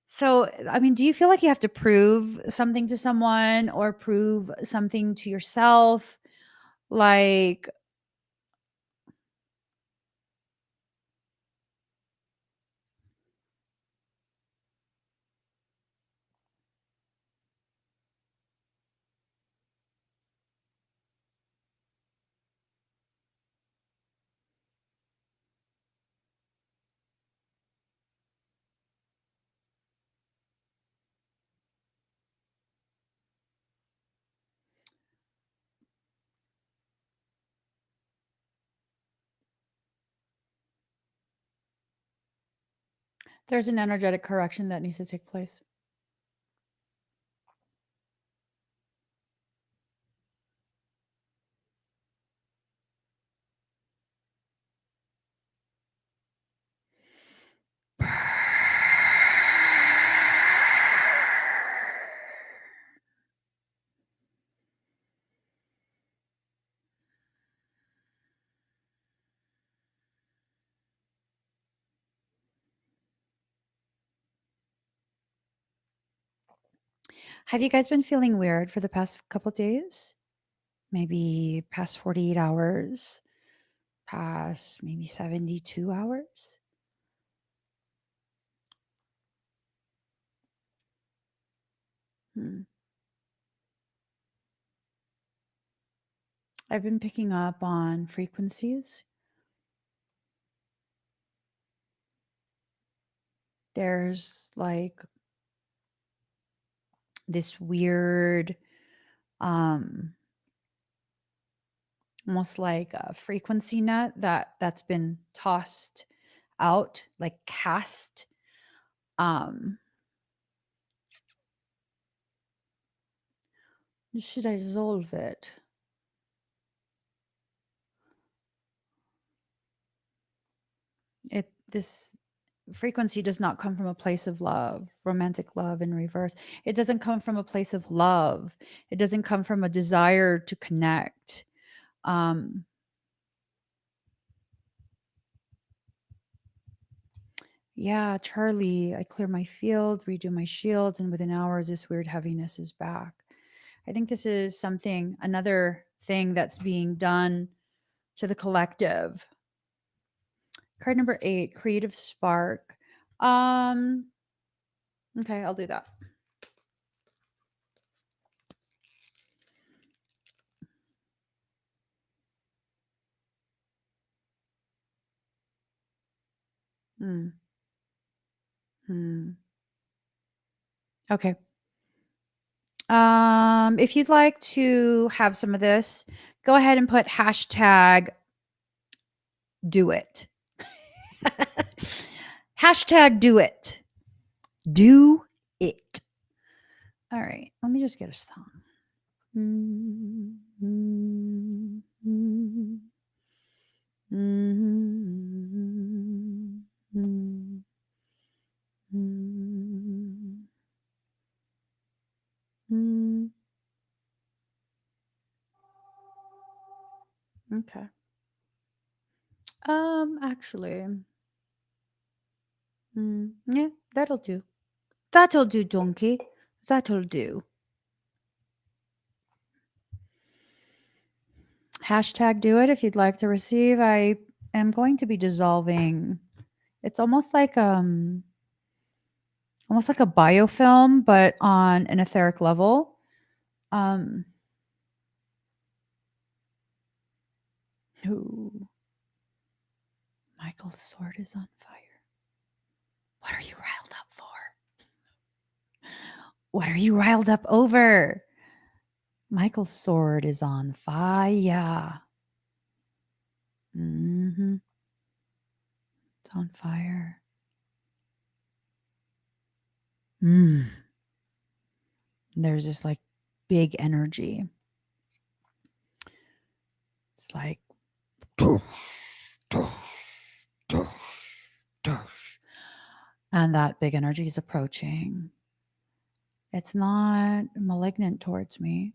So, I mean, do you feel like you have to prove something to someone or prove something to yourself? Like, There's an energetic correction that needs to take place. Have you guys been feeling weird for the past couple days? Maybe past 48 hours, past maybe 72 hours? Hmm. I've been picking up on frequencies. There's like this weird, um, almost like a frequency net that's been tossed out, like cast. Um, should I dissolve it? This frequency does not come from a place of love, romantic love in reverse. It doesn't come from a place of love. It doesn't come from a desire to connect. Um, yeah, Charlie, I clear my field, redo my shields, and within hours, this weird heaviness is back. I think this is something, another thing that's being done to the collective. Card number 8, creative spark. Um, okay, I'll do that. Hmm. Hmm. Okay. If you'd like to have some of this, go ahead and put hashtag do it. Hashtag do it. Do it. All right. Let me just get a song. Okay. Actually, yeah, that'll do. That'll do, donkey. That'll do. Hashtag do it if you'd like to receive. I am going to be dissolving. It's almost like a biofilm, but on an etheric level. Um ooh, Michael's sword is on fire. What are you riled up for? What are you riled up over? Michael's sword is on fire. It's on fire. There's this like big energy. It's like and that big energy is approaching. It's not malignant towards me.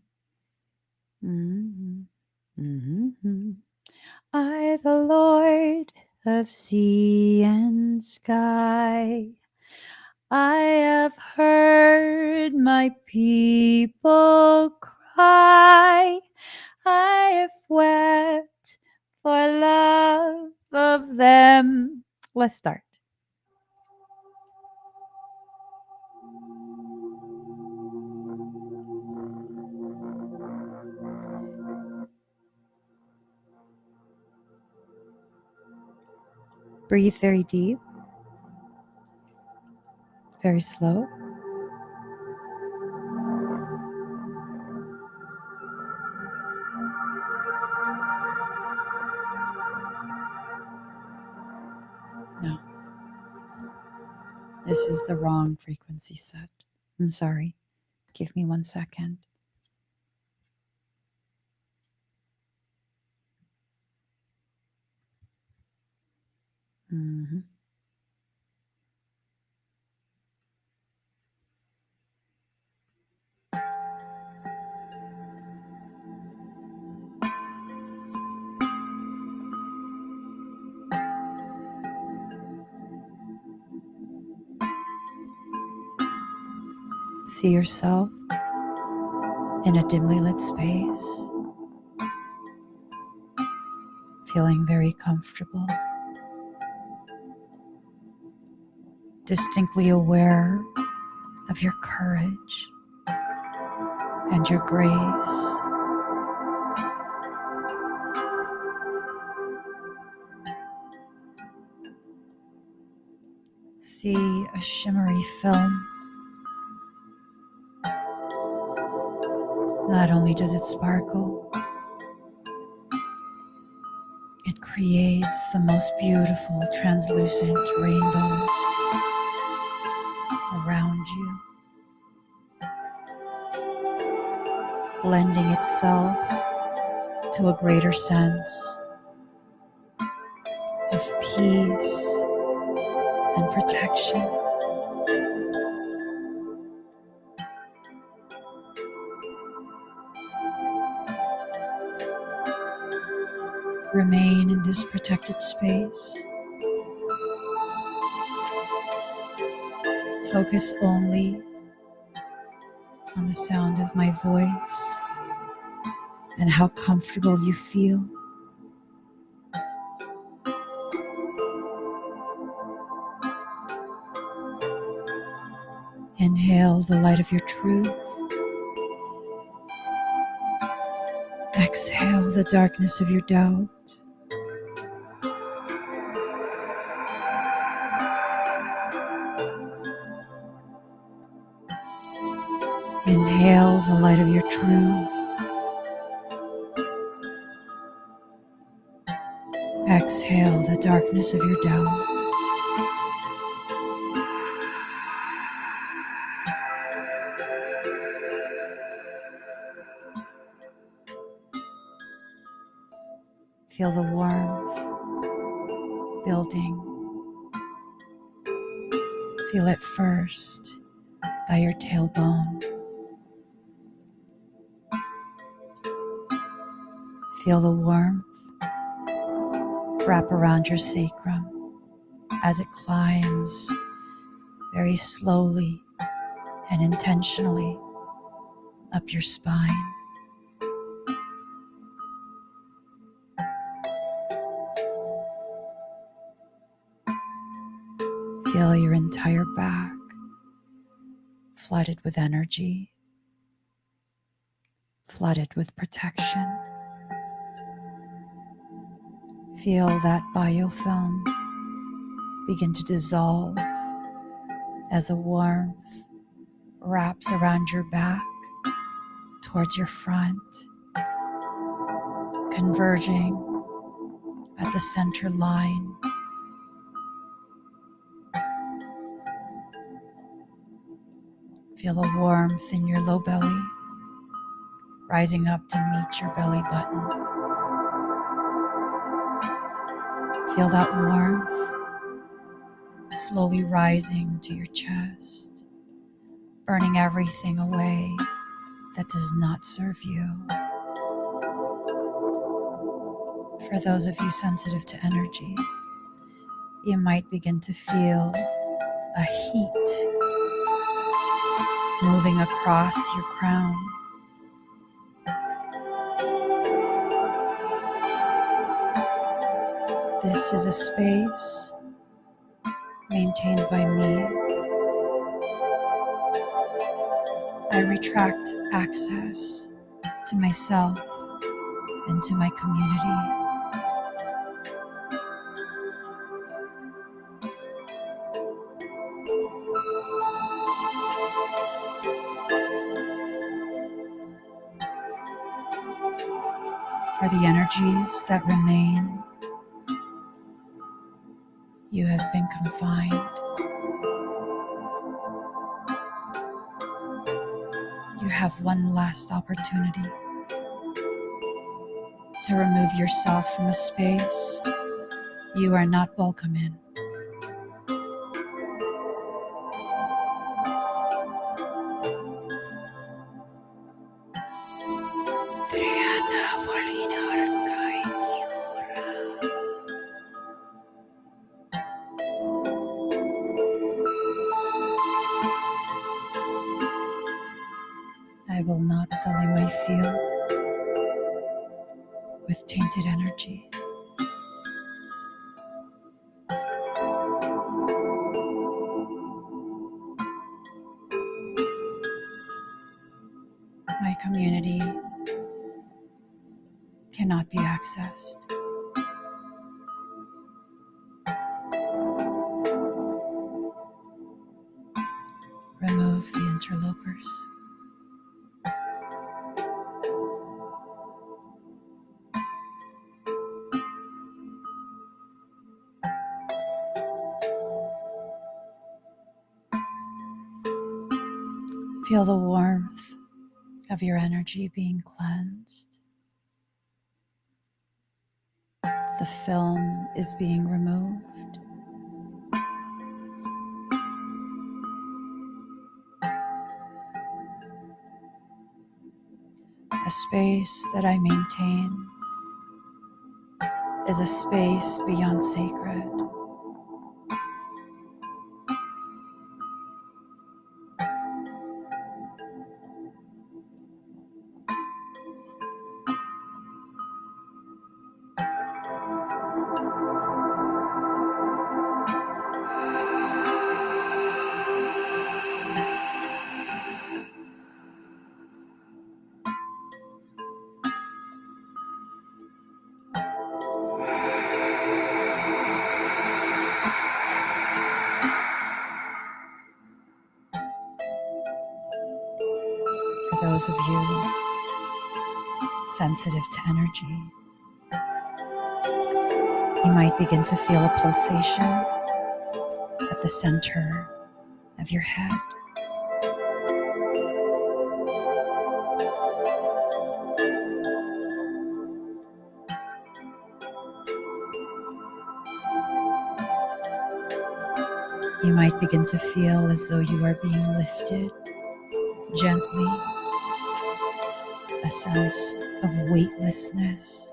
I, the Lord of sea and sky, I have heard my people cry. I have wept for love of them. Let's start. Breathe very deep, very slow. No. This is the wrong frequency set. I'm sorry. Give me 1 second. Mm-hmm. See yourself in a dimly lit space, feeling very comfortable, distinctly aware of your courage and your grace. See a shimmery film. Not only does it sparkle, it creates the most beautiful translucent rainbows around you, blending itself to a greater sense of peace and protection. Remain in this protected space. Focus only on the sound of my voice and how comfortable you feel. Inhale the light of your truth. Exhale the darkness of your doubt. Inhale the light of your truth. Exhale the darkness of your doubt. Feel the warmth building. Feel it first by your tailbone. Feel the warmth wrap around your sacrum as it climbs very slowly and intentionally up your spine. Feel your entire back flooded with energy, flooded with protection. Feel that biofilm begin to dissolve as a warmth wraps around your back towards your front, converging at the center line. Feel the warmth in your low belly, rising up to meet your belly button. Feel that warmth slowly rising to your chest, burning everything away that does not serve you. For those of you sensitive to energy, you might begin to feel a heat moving across your crown. This is a space maintained by me. I retract access to myself and to my community. For the energies that remain, you have been confined You have one last opportunity to remove yourself from a space you are not welcome in. I will not sully my field with tainted energy. My community cannot be accessed. Remove the interlopers. Feel the warmth of your energy being cleansed. The film is being removed. A space that I maintain is a space beyond sacred. For those of you sensitive to energy, you might begin to feel a pulsation at the center of your head. You might begin to feel as though you are being lifted gently, a sense of weightlessness.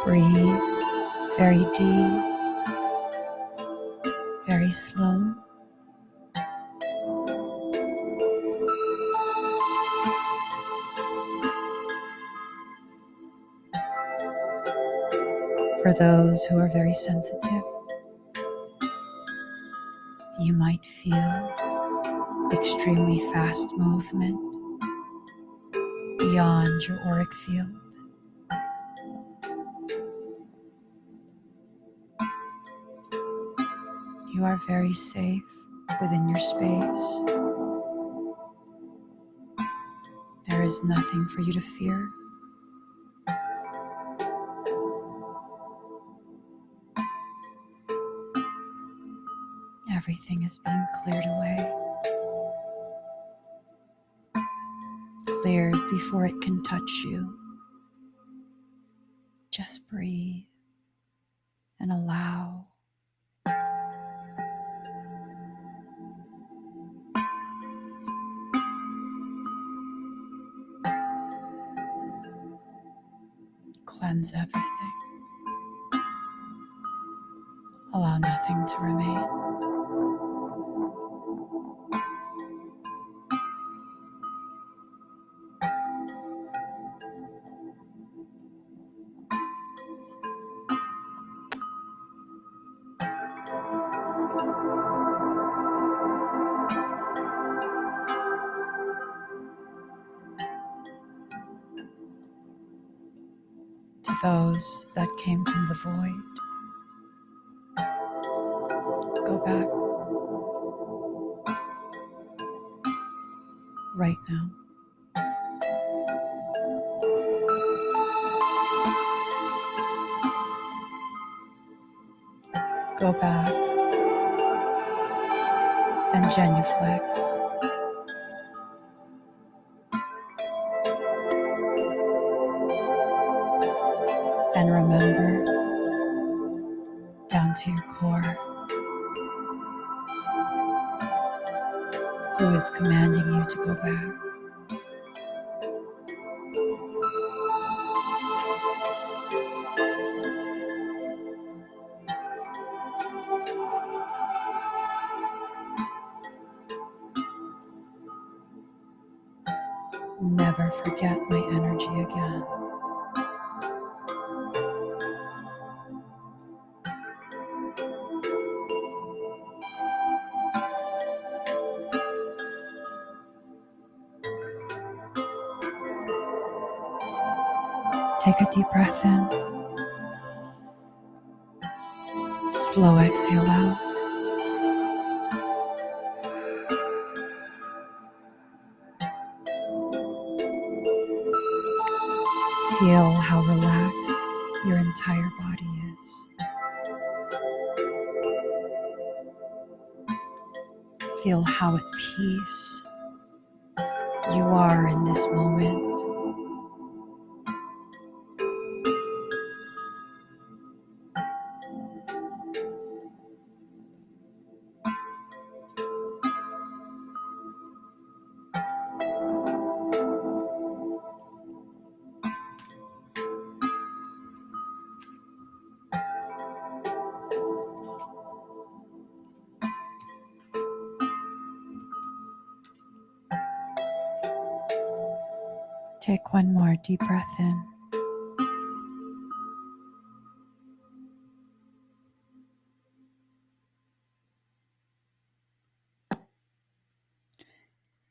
Breathe very deep, very slow. For those who are very sensitive, you might feel extremely fast movement beyond your auric field. You are very safe within your space. There is nothing for you to fear. Everything is being cleared away. Cleared before it can touch you. Just breathe and allow. Cleanse everything. Allow nothing to remain. those that came from the void. Go back right now. Go back and genuflex. And remember, down to your core, who is commanding you to go back. Never forget my energy again. Take a deep breath in. Slow exhale out. Feel how relaxed your entire body is. Feel how at peace you are in this moment. Take one more deep breath in.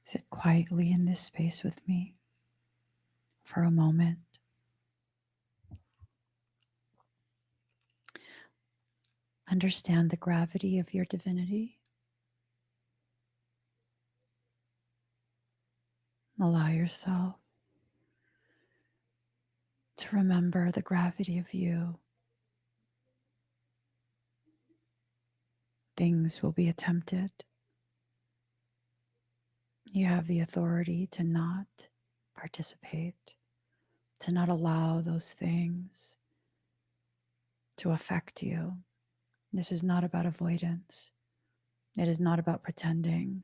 Sit quietly in this space with me for a moment. Understand the gravity of your divinity. Allow yourself to remember the gravity of you. Things will be attempted. You have the authority to not participate, to not allow those things to affect you. This is not about avoidance. It is not about pretending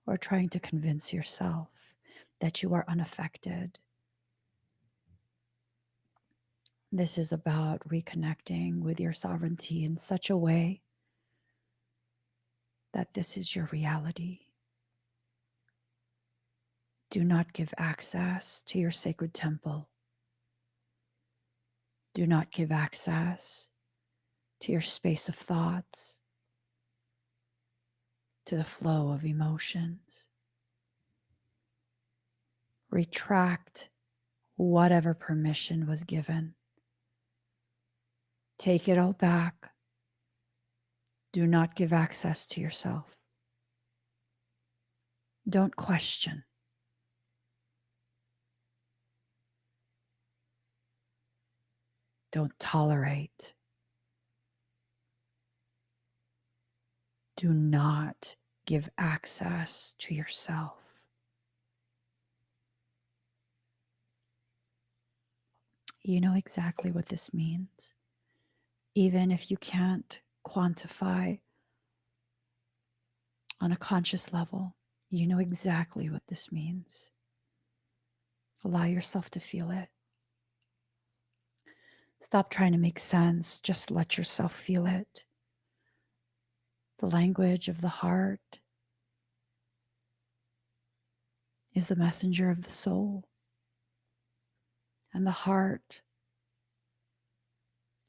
or trying to convince yourself that you are unaffected. This is about reconnecting with your sovereignty in such a way that this is your reality. Do not give access to your sacred temple. Do not give access to your space of thoughts, to the flow of emotions. Retract whatever permission was given. Take it all back. Do not give access to yourself. Don't question. Don't tolerate. Do not give access to yourself. You know exactly what this means. Even if you can't quantify on a conscious level, you know exactly what this means. Allow yourself to feel it. Stop trying to make sense. Just let yourself feel it. The language of the heart is the messenger of the soul. And the heart,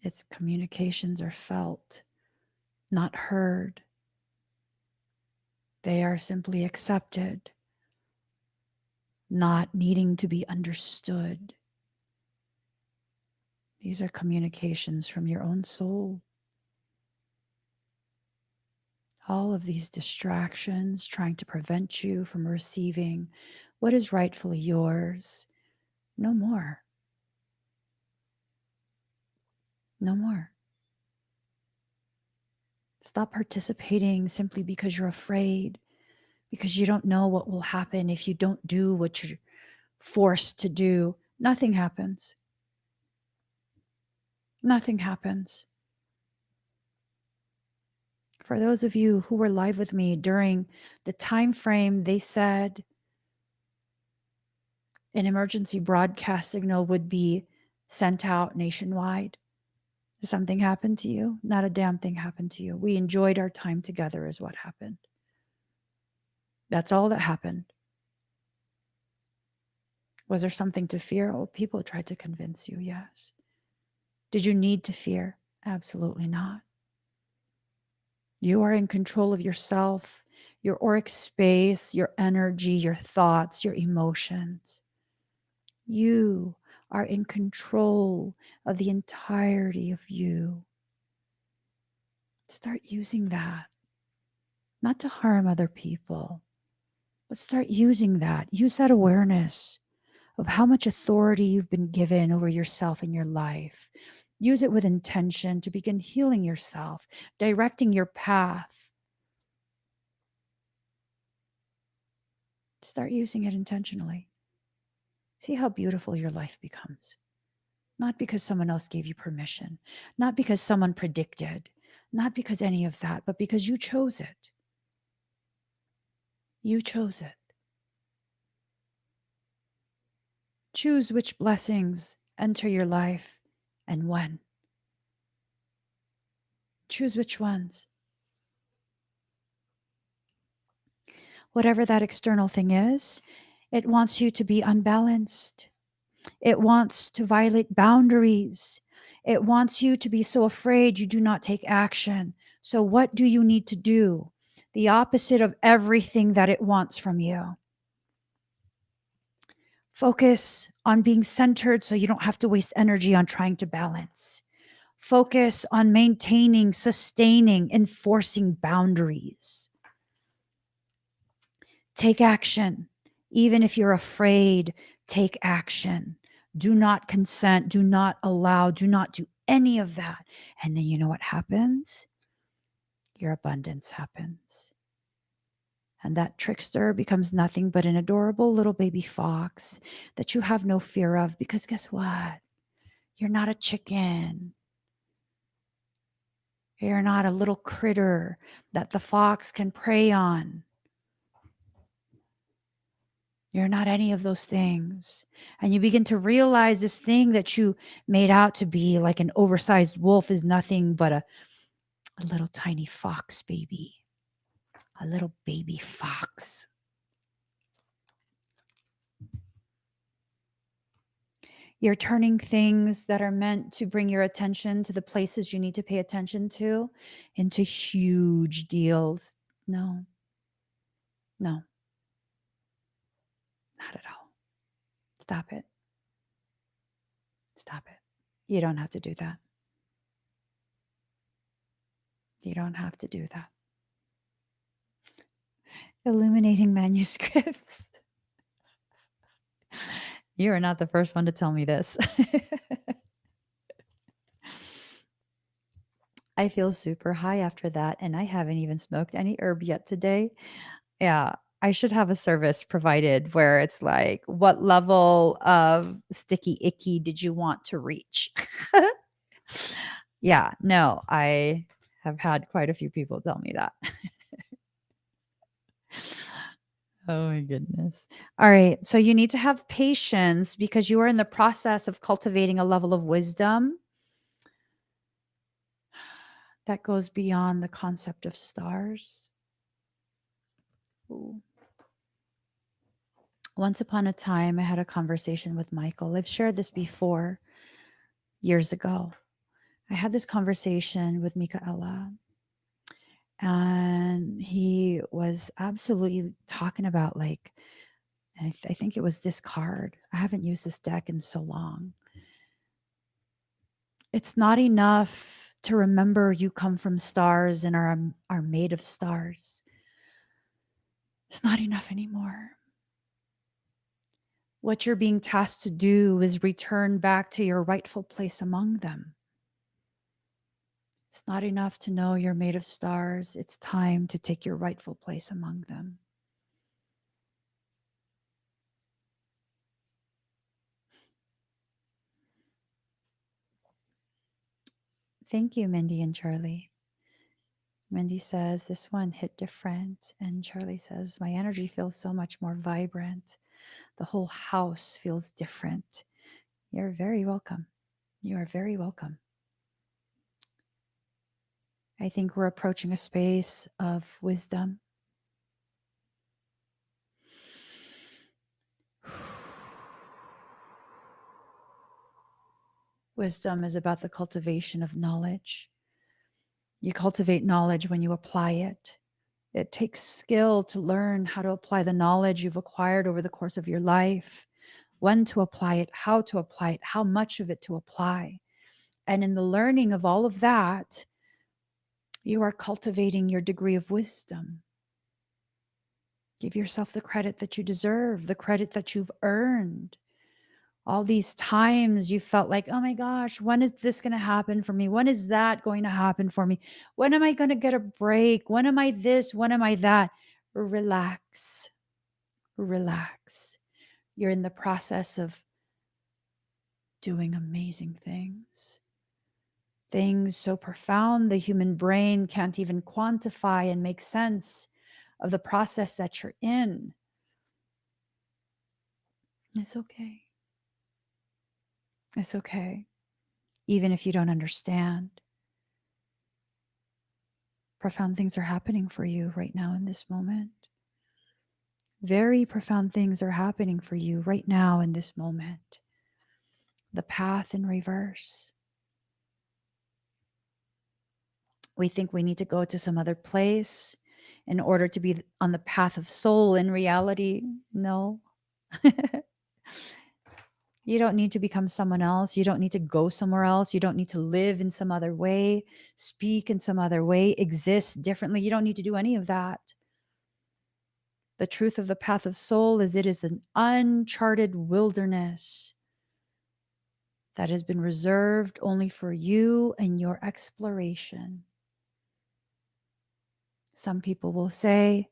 its communications are felt, not heard. They are simply accepted, not needing to be understood. These are communications from your own soul. All of these distractions trying to prevent you from receiving what is rightfully yours. No more. No more. Stop participating simply because you're afraid, because you don't know what will happen if you don't do what you're forced to do. Nothing happens. Nothing happens. For those of you who were live with me during the time frame they said an emergency broadcast signal would be sent out nationwide, something happened to you? Not a damn thing happened to you. We enjoyed our time together is what happened. That's all that happened. Was there something to fear? Oh, people tried to convince you, yes. Did you need to fear? Absolutely not. You are in control of yourself, your auric space, your energy, your thoughts, your emotions. You are in control of the entirety of you. Start using that, not to harm other people, but start using that. Use that awareness of how much authority you've been given over yourself in your life. Use it with intention to begin healing yourself, directing your path. Start using it intentionally. See how beautiful your life becomes. Not because someone else gave you permission, not because someone predicted, not because any of that, but because you chose it. You chose it. Choose which blessings enter your life and when. Choose which ones. Whatever that external thing is, it wants you to be unbalanced. It wants to violate boundaries. It wants you to be so afraid you do not take action. So, what do you need to do? The opposite of everything that it wants from you. Focus on being centered so you don't have to waste energy on trying to balance. Focus on maintaining, sustaining, enforcing boundaries. Take action. Even if you're afraid, take action. Do not consent. Do not allow. Do not do any of that. And then you know what happens? Your abundance happens. And that trickster becomes nothing but an adorable little baby fox that you have no fear of, because guess what? You're not a chicken. You're not a little critter that the fox can prey on. You're not any of those things. And you begin to realize this thing that you made out to be like an oversized wolf is nothing but a little tiny fox baby, a little baby fox. You're turning things that are meant to bring your attention to the places you need to pay attention to into huge deals. No, no, not at all. Stop it. Stop it. You don't have to do that. You don't have to do that. Illuminating manuscripts. You are not the first one to tell me this. I feel super high after that, and I haven't even smoked any herb yet today. Yeah, I should have a service provided where it's like, what level of sticky icky did you want to reach? Yeah, no, I have had quite a few people tell me that. Oh my goodness. All right. So you need to have patience because you are in the process of cultivating a level of wisdom that goes beyond the concept of stars. Ooh. Once upon a time, I had a conversation with Michael. I've shared this before years ago. I had this conversation with Michaela, and he was absolutely talking about like, and I think it was this card. I haven't used this deck in so long. It's not enough to remember you come from stars and are made of stars. It's not enough anymore. What you're being tasked to do is return back to your rightful place among them. It's not enough to know you're made of stars. It's time to take your rightful place among them. Thank you, Mindy and Charlie. Mindy says, this one hit different. And Charlie says, my energy feels so much more vibrant. The whole house feels different. You're very welcome. You are very welcome. I think we're approaching a space of wisdom. Wisdom is about the cultivation of knowledge. You cultivate knowledge when you apply it. It takes skill to learn how to apply the knowledge you've acquired over the course of your life, when to apply it, how to apply it, how much of it to apply. And in the learning of all of that, you are cultivating your degree of wisdom. Give yourself the credit that you deserve, the credit that you've earned. All these times you felt like, oh my gosh, when is this going to happen for me? When is that going to happen for me? When am I going to get a break? When am I this? When am I that? Relax. Relax. You're in the process of doing amazing things. Things so profound the human brain can't even quantify and make sense of the process that you're in. It's okay. It's okay. Even if you don't understand. Profound things are happening for you right now in this moment. Very profound things are happening for you right now in this moment. The path in reverse. We think we need to go to some other place in order to be on the path of soul. In reality, no. You don't need to become someone else. You don't need to go somewhere else. You don't need to live in some other way, speak in some other way, exist differently. You don't need to do any of that. The truth of the path of soul is it is an uncharted wilderness that has been reserved only for you and your exploration. Some people will say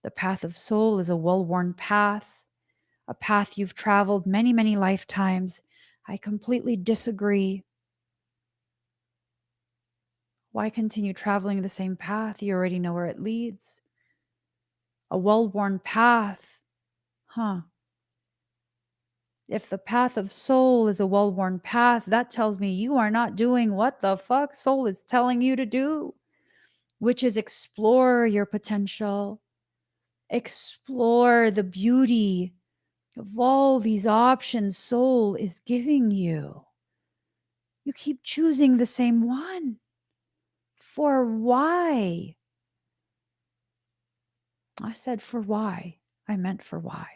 the path of soul is a well-worn path, a path you've traveled many, many lifetimes. I completely disagree. Why continue traveling the same path? You already know where it leads. A well-worn path. If the path of soul is a well-worn path, that tells me you are not doing what the fuck soul is telling you to do, which is explore your potential, explore the beauty of all these options soul is giving you. You keep choosing the same one. For why? I said for why. I meant for why.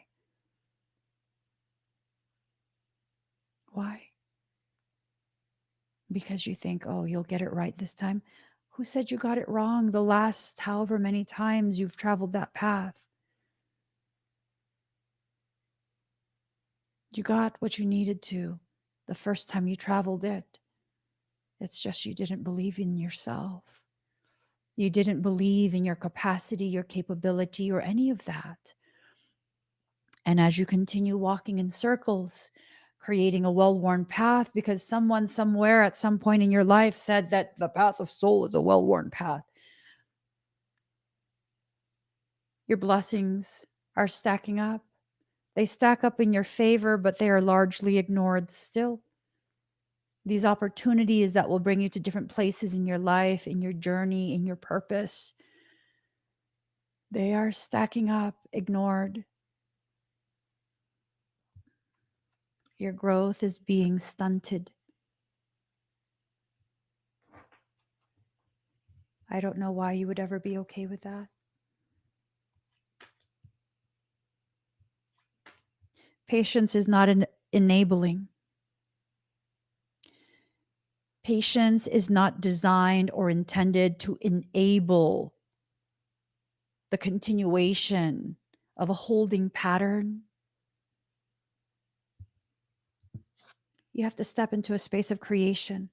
Why? Because you think, oh, you'll get it right this time. Who said you got it wrong the last however many times you've traveled that path? You got what you needed to the first time you traveled it. It's just you didn't believe in yourself. You didn't believe in your capacity, your capability, or any of that. And as you continue walking in circles, creating a well-worn path because someone somewhere at some point in your life said that the path of soul is a well-worn path, your blessings are stacking up. They stack up in your favor, but they are largely ignored still. These opportunities that will bring you to different places in your life, in your journey, in your purpose, they are stacking up, ignored. Your growth is being stunted. I don't know why you would ever be okay with that. Patience is not enabling. Patience is not designed or intended to enable the continuation of a holding pattern. You have to step into a space of creation,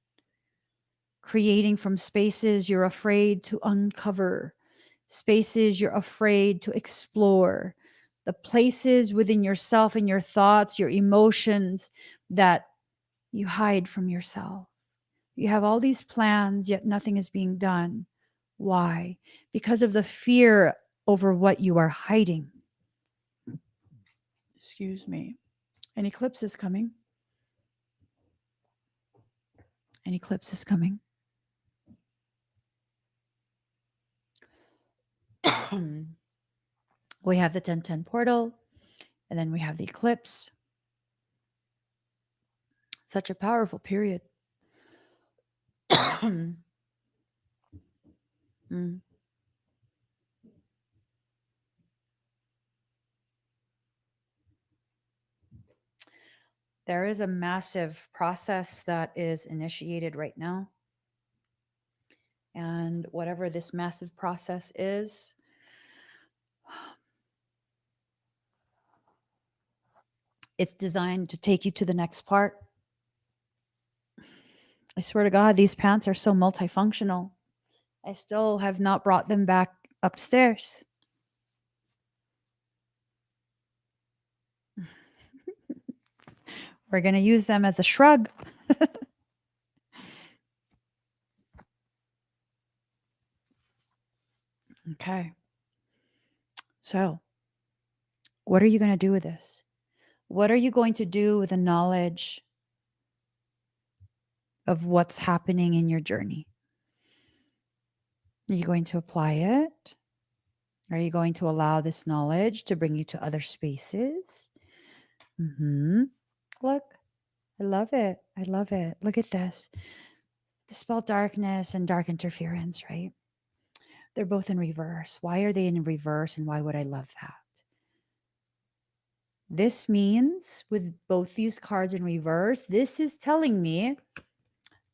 creating from spaces you're afraid to uncover, spaces you're afraid to explore, the places within yourself and your thoughts, your emotions that you hide from yourself. You have all these plans, yet nothing is being done. Why? Because of the fear over what you are hiding. Excuse me. An eclipse is coming. An eclipse is coming. We have the 1010 portal, and then we have the eclipse. Such a powerful period. Mm. There is a massive process that is initiated right now. And whatever this massive process is, it's designed to take you to the next part. I swear to God, these pants are so multifunctional. I still have not brought them back upstairs. We're going to use them as a shrug. Okay. So, what are you going to do with this? What are you going to do with the knowledge of what's happening in your journey? Are you going to apply it? Are you going to allow this knowledge to bring you to other spaces? Look, I love it. I love it. Look at this. Dispel darkness and dark interference, right? They're both in reverse. Why are they in reverse, and why would I love that? This means with both these cards in reverse, this is telling me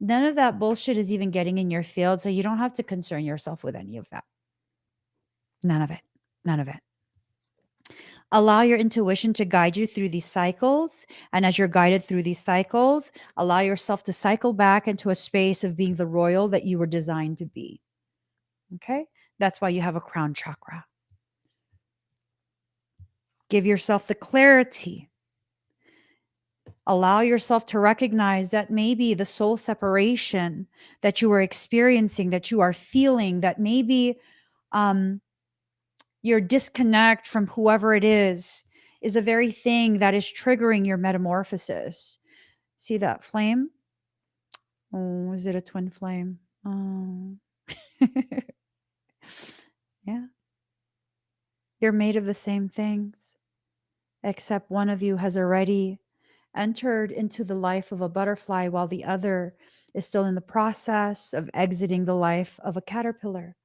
none of that bullshit is even getting in your field, so you don't have to concern yourself with any of that. None of it. None of it. Allow your intuition to guide you through these cycles. And as you're guided through these cycles, allow yourself to cycle back into a space of being the royal that you were designed to be. Okay? That's why you have a crown chakra. Give yourself the clarity. Allow yourself to recognize that maybe the soul separation that you are experiencing, that you are feeling, that maybe your disconnect from whoever it is a very thing that is triggering your metamorphosis. See that flame? Oh, is it a twin flame? Oh. Yeah. You're made of the same things, except one of you has already entered into the life of a butterfly while the other is still in the process of exiting the life of a caterpillar.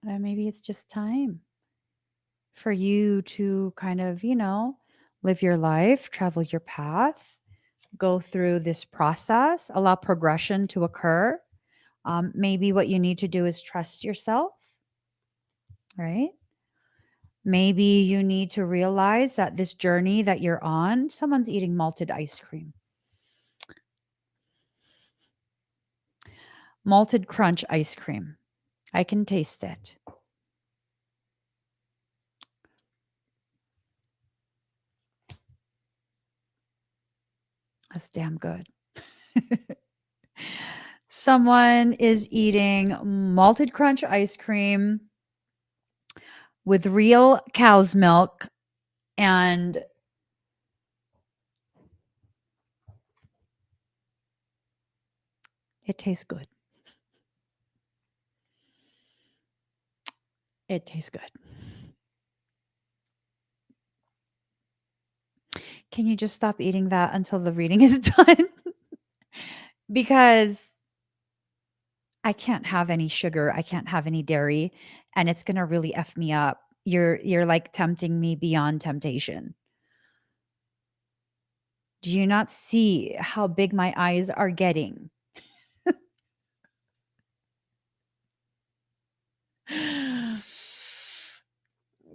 Maybe it's just time for you to kind of, live your life, travel your path, go through this process, allow progression to occur. Maybe what you need to do is trust yourself, right? Maybe you need to realize that this journey that you're on, someone's eating malted ice cream. Malted crunch ice cream. I can taste it. That's damn good. Someone is eating malted crunch ice cream with real cow's milk, and it tastes good. It tastes good. Can you just stop eating that until the reading is done? Because I can't have any sugar, I can't have any dairy, and it's gonna really F me up. You're like tempting me beyond temptation. Do you not see how big my eyes are getting?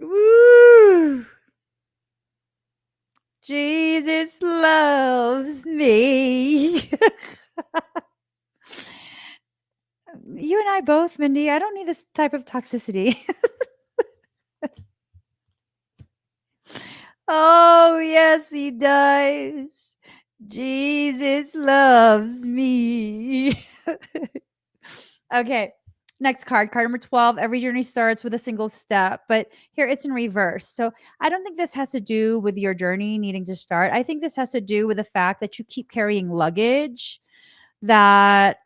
Woo! Jesus loves me. You and I both, Mindy. I don't need this type of toxicity. Oh, yes, he does. Jesus loves me. Okay. Next card, card number 12. Every journey starts with a single step, but here it's in reverse. So I don't think this has to do with your journey needing to start. I think this has to do with the fact that you keep carrying luggage that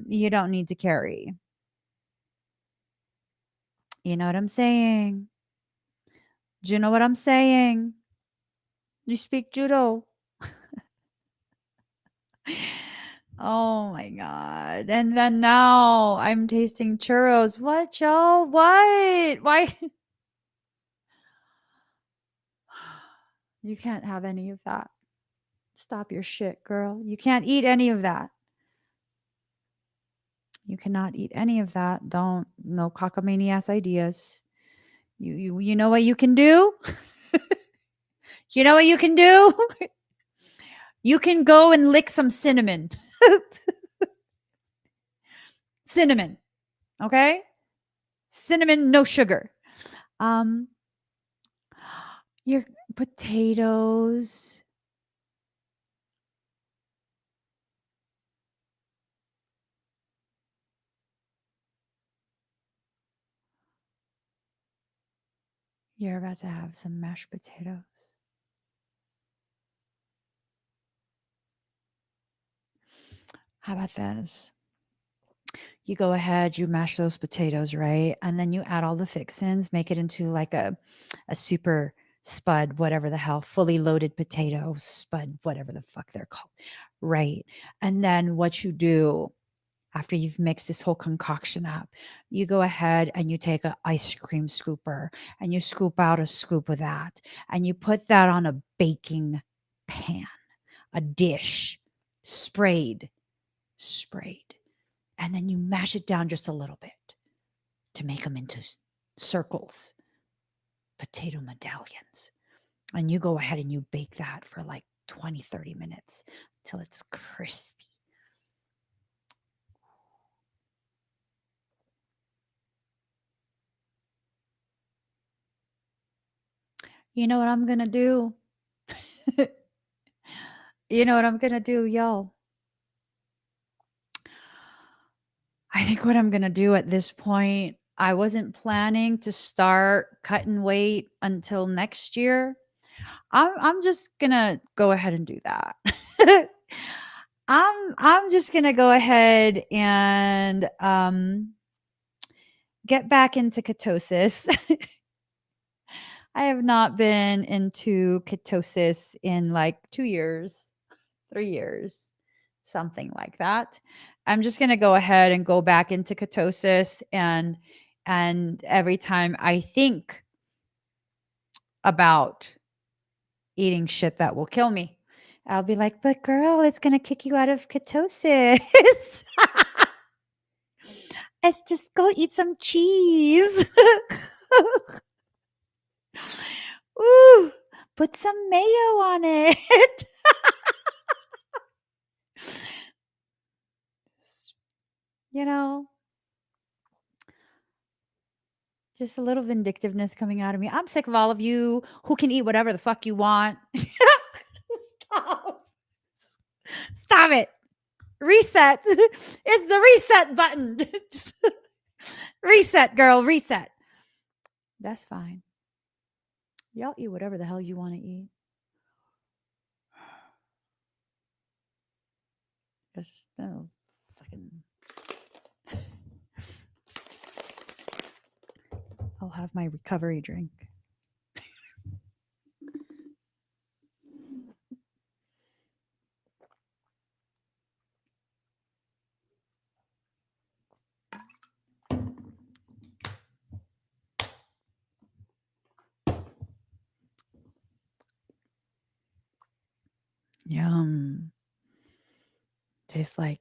you don't need to carry. You know what I'm saying? Do you know what I'm saying? You speak judo. Oh my god. And then now I'm tasting churros. What, y'all? What? Why? You can't have any of that. Stop your shit, girl. You can't eat any of that. You cannot eat any of that. Don't. No cockamamie ideas. You know what you can do? You know what you can do? You can go and lick some cinnamon. Cinnamon. Okay? Cinnamon, no sugar. Um your potatoes. You're about to have some mashed potatoes. How about this? You go ahead, you mash those potatoes, right? And then you add all the fixins, make it into like a super spud, whatever the hell, fully loaded potato spud, whatever the fuck they're called. Right. And then what you do after you've mixed this whole concoction up, you go ahead and you take an ice cream scooper and you scoop out a scoop of that and you put that on a baking pan, a dish, sprayed, sprayed. And then you mash it down just a little bit to make them into circles, potato medallions. And you go ahead and you bake that for like 20, 30 minutes till it's crispy. You know what I'm going to do? You know what I'm going to do, y'all? I think what I'm going to do at this point, I wasn't planning to start cutting weight until next year. I'm just going to go ahead and do that. I'm just going to go ahead and get back into ketosis. I have not been into ketosis in like 2 years, 3 years, something like that. I'm just going to go ahead and go back into ketosis and every time I think about eating shit that will kill me, I'll be like, "But girl, it's going to kick you out of ketosis." It's just go eat some cheese. Ooh, put some mayo on it. You know, just a little vindictiveness coming out of me. I'm sick of all of you who can eat whatever the fuck you want. Stop. Stop it. Reset. It's the reset button. Just reset, girl. Reset. That's fine. Y'all eat whatever the hell you want to eat. Just fucking. I'll have my recovery drink. Yum. Tastes like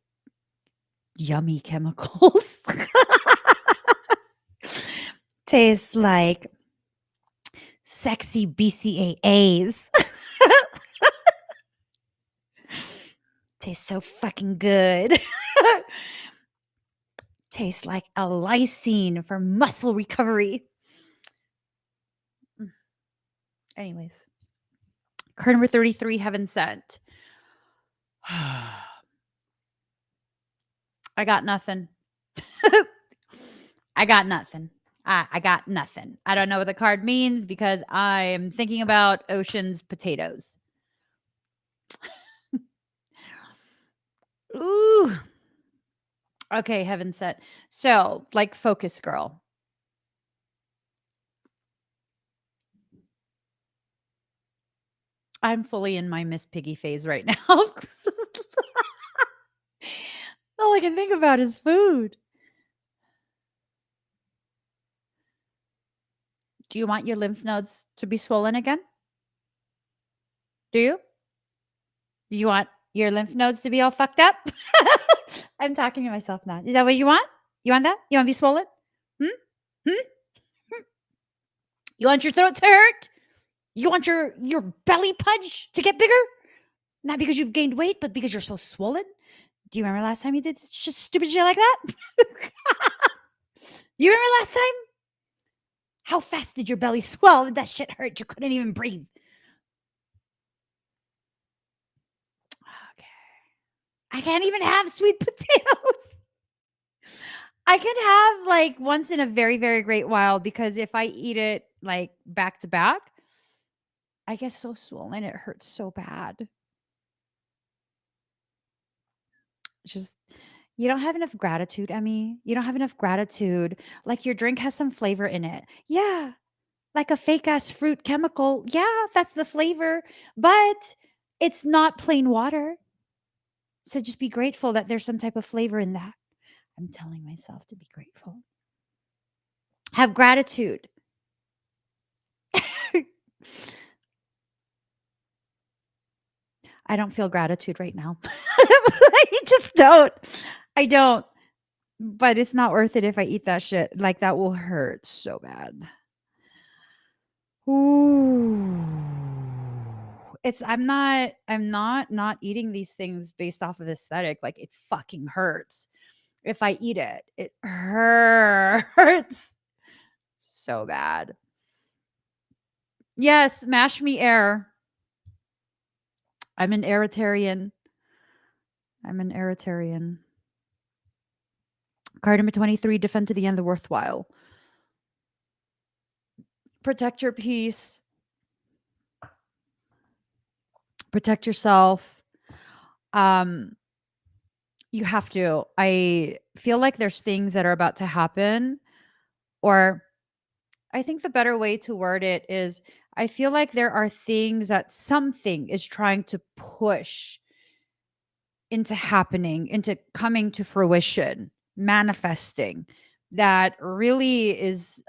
yummy chemicals. Tastes like sexy BCAAs. Tastes so fucking good. Tastes like a lysine for muscle recovery. Anyways, card number 33, Heaven Sent. I got nothing. I got nothing. I got nothing. I don't know what the card means because I'm thinking about Ocean's potatoes. Ooh. Okay, Heaven Sent. So, like, focus, girl. I'm fully in my Miss Piggy phase right now. All I can think about is food. Do you want your lymph nodes to be swollen again? Do you? Do you want your lymph nodes to be all fucked up? I'm talking to myself now. Is that what you want? You want that? You want to be swollen? Hmm? Hmm? You want your throat to hurt? You want your belly punch to get bigger? Not because you've gained weight, but because you're so swollen? Do you remember last time you did just stupid shit like that? You remember last time? How fast did your belly swell and that shit hurt? You couldn't even breathe. Okay. I can't even have sweet potatoes. I can have like once in a very, very great while because if I eat it like back to back, I get so swollen. It hurts so bad. Just you don't have enough gratitude, Emmy. You don't have enough gratitude. Like your drink has some flavor in it. Yeah. Like a fake ass fruit chemical. Yeah, that's the flavor. But it's not plain water. So just be grateful that there's some type of flavor in that. I'm telling myself to be grateful. Have gratitude. I don't feel gratitude right now. I just don't. I don't. But it's not worth it if I eat that shit. Like that will hurt so bad. Ooh. It's I'm not eating these things based off of aesthetic. Like it fucking hurts. If I eat it, it hurts so bad. Yes, mash me air. I'm an aeritarian. I'm an aeritarian. Card number 23, defend to the end the worthwhile. Protect your peace. Protect yourself. You have to. I feel like there's things that are about to happen, or I think the better way to word it is I feel like there are things that something is trying to push into happening, into coming to fruition, manifesting that really is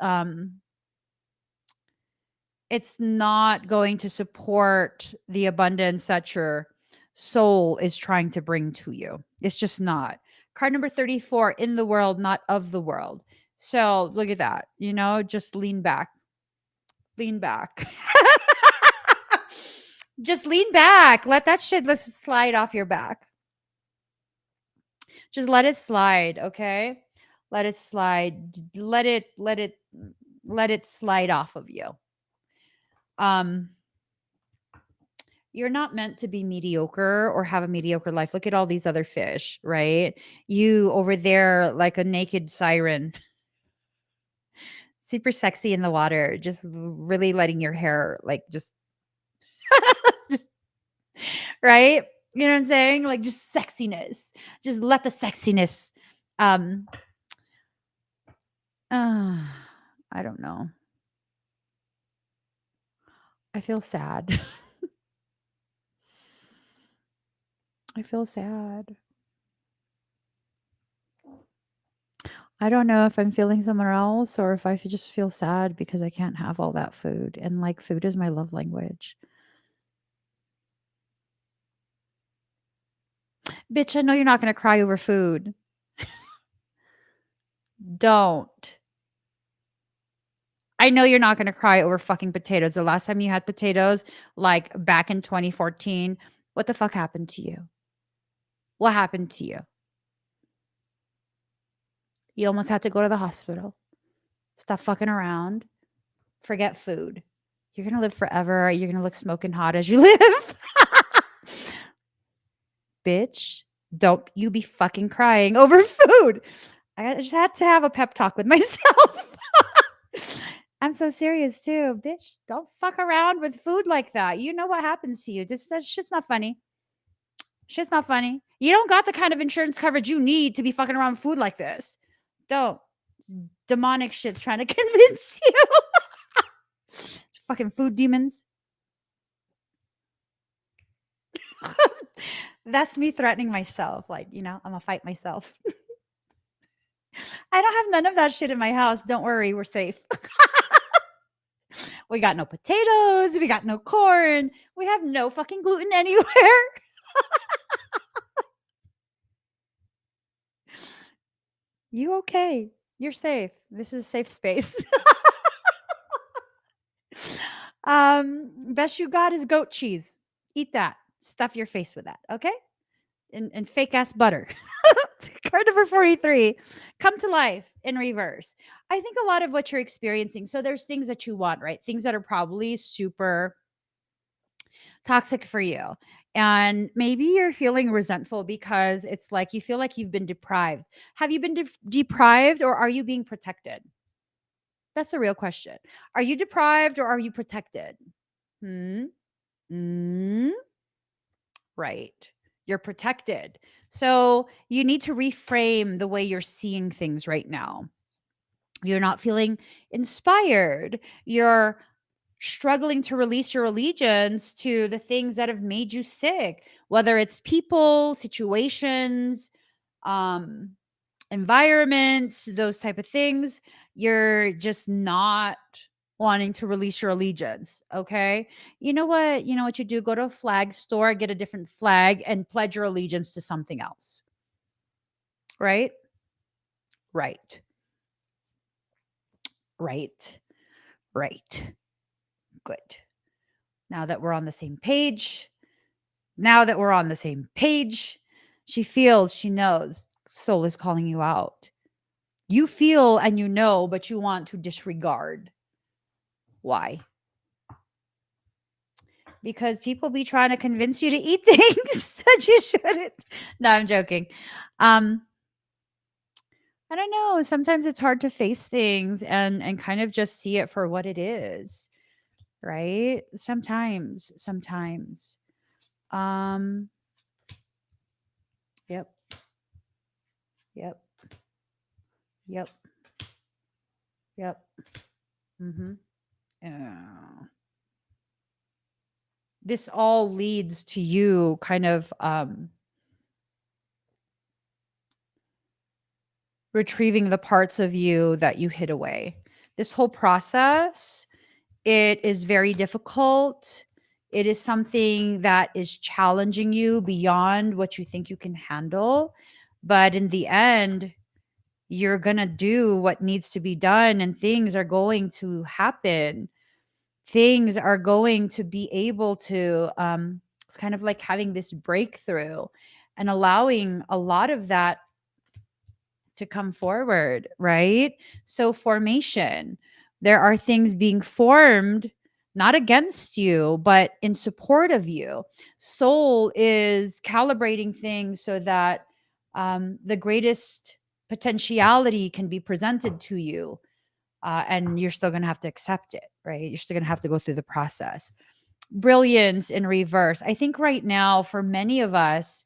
it's not going to support the abundance that your soul is trying to bring to you. It's just not. Card number 34, in the world, not of the world. So look at that. Just lean back. Lean back. Just lean back. Let that shit let's slide off your back. Just let it slide, okay? Let it slide. Let it slide off of you. You're not meant to be mediocre or have a mediocre life. Look at all these other fish, right? You over there like a naked siren. Super sexy in the water, just really letting your hair like just just right? You know what I'm saying? Like just sexiness. Just let the sexiness um uh, I don't know. I feel sad. I feel sad. I don't know if I'm feeling somewhere else or if I just feel sad because I can't have all that food. And like food is my love language. Bitch, I know you're not going to cry over food. Don't. I know you're not going to cry over fucking potatoes. The last time you had potatoes, like back in 2014, what the fuck happened to you? What happened to you? You almost had to go to the hospital. Stop fucking around. Forget food. You're going to live forever. You're going to look smoking hot as you live. Bitch, don't you be fucking crying over food. I just had to have a pep talk with myself. I'm so serious too. Bitch, don't fuck around with food like that. You know what happens to you. Just that shit's not funny. Shit's not funny. You don't got the kind of insurance coverage you need to be fucking around with food like this. Don't. Demonic shit's trying to convince you. Fucking food demons. That's me threatening myself. Like, I'm gonna fight myself. I don't have none of that shit in my house. Don't worry, we're safe. We got no potatoes. We got no corn. We have no fucking gluten anywhere. You okay? You're safe. This is a safe space. Best you got is goat cheese. Eat that. Stuff your face with that. Okay? And fake ass butter. Card number 43. Come to life in reverse. I think a lot of what you're experiencing. So there's things that you want, right? Things that are probably super toxic for you. And maybe you're feeling resentful because it's like you feel like you've been deprived. Have you been deprived or are you being protected? That's the real question. Are you deprived or are you protected? Hmm. Mm, right. You're protected. So you need to reframe the way you're seeing things right now. You're not feeling inspired. You're struggling to release your allegiance to the things that have made you sick, whether it's people, situations, um, environments, those type of things. You're just not wanting to release your allegiance. Okay. You know what you do? Go to a flag store, get a different flag, and pledge your allegiance to something else. Right? Right. Right. Right. Good. Now that we're on the same page, she feels, she knows soul is calling you out. You feel and you know, but you want to disregard. Why? Because people be trying to convince you to eat things that you shouldn't. No, I'm joking. I don't know. Sometimes it's hard to face things and kind of just see it for what it is, right? Sometimes. Um, yep, yep, yep, yep. Mm-hmm. Yeah. This all leads to you kind of retrieving the parts of you that you hid away. This whole process, it is very difficult. It is something that is challenging you beyond what you think you can handle. But in the end, you're going to do what needs to be done and things are going to happen. Things are going to be able to, it's kind of like having this breakthrough and allowing a lot of that to come forward, right? So, formation, there are things being formed not against you, but in support of you. Soul is calibrating things so that the greatest potentiality can be presented to you. And you're still going to have to accept it, right? You're still going to have to go through the process. Brilliance in reverse. I think right now, for many of us,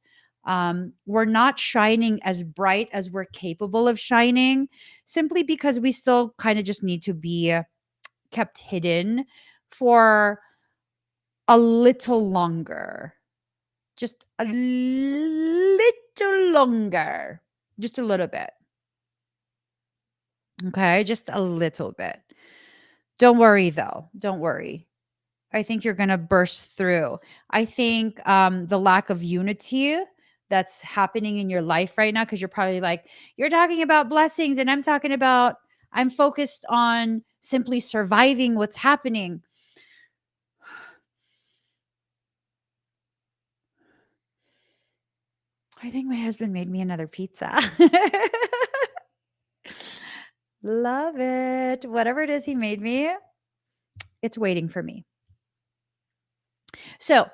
we're not shining as bright as we're capable of shining simply because we still kind of just need to be kept hidden for a little longer. Just a little longer. Just a little bit. Okay. Just a little bit. Don't worry, though. Don't worry. I think you're going to burst through. I think the lack of unity that's happening in your life right now, because you're probably like, you're talking about blessings and I'm focused on simply surviving what's happening. I think my husband made me another pizza. Love it. Whatever it is he made me, it's waiting for me. So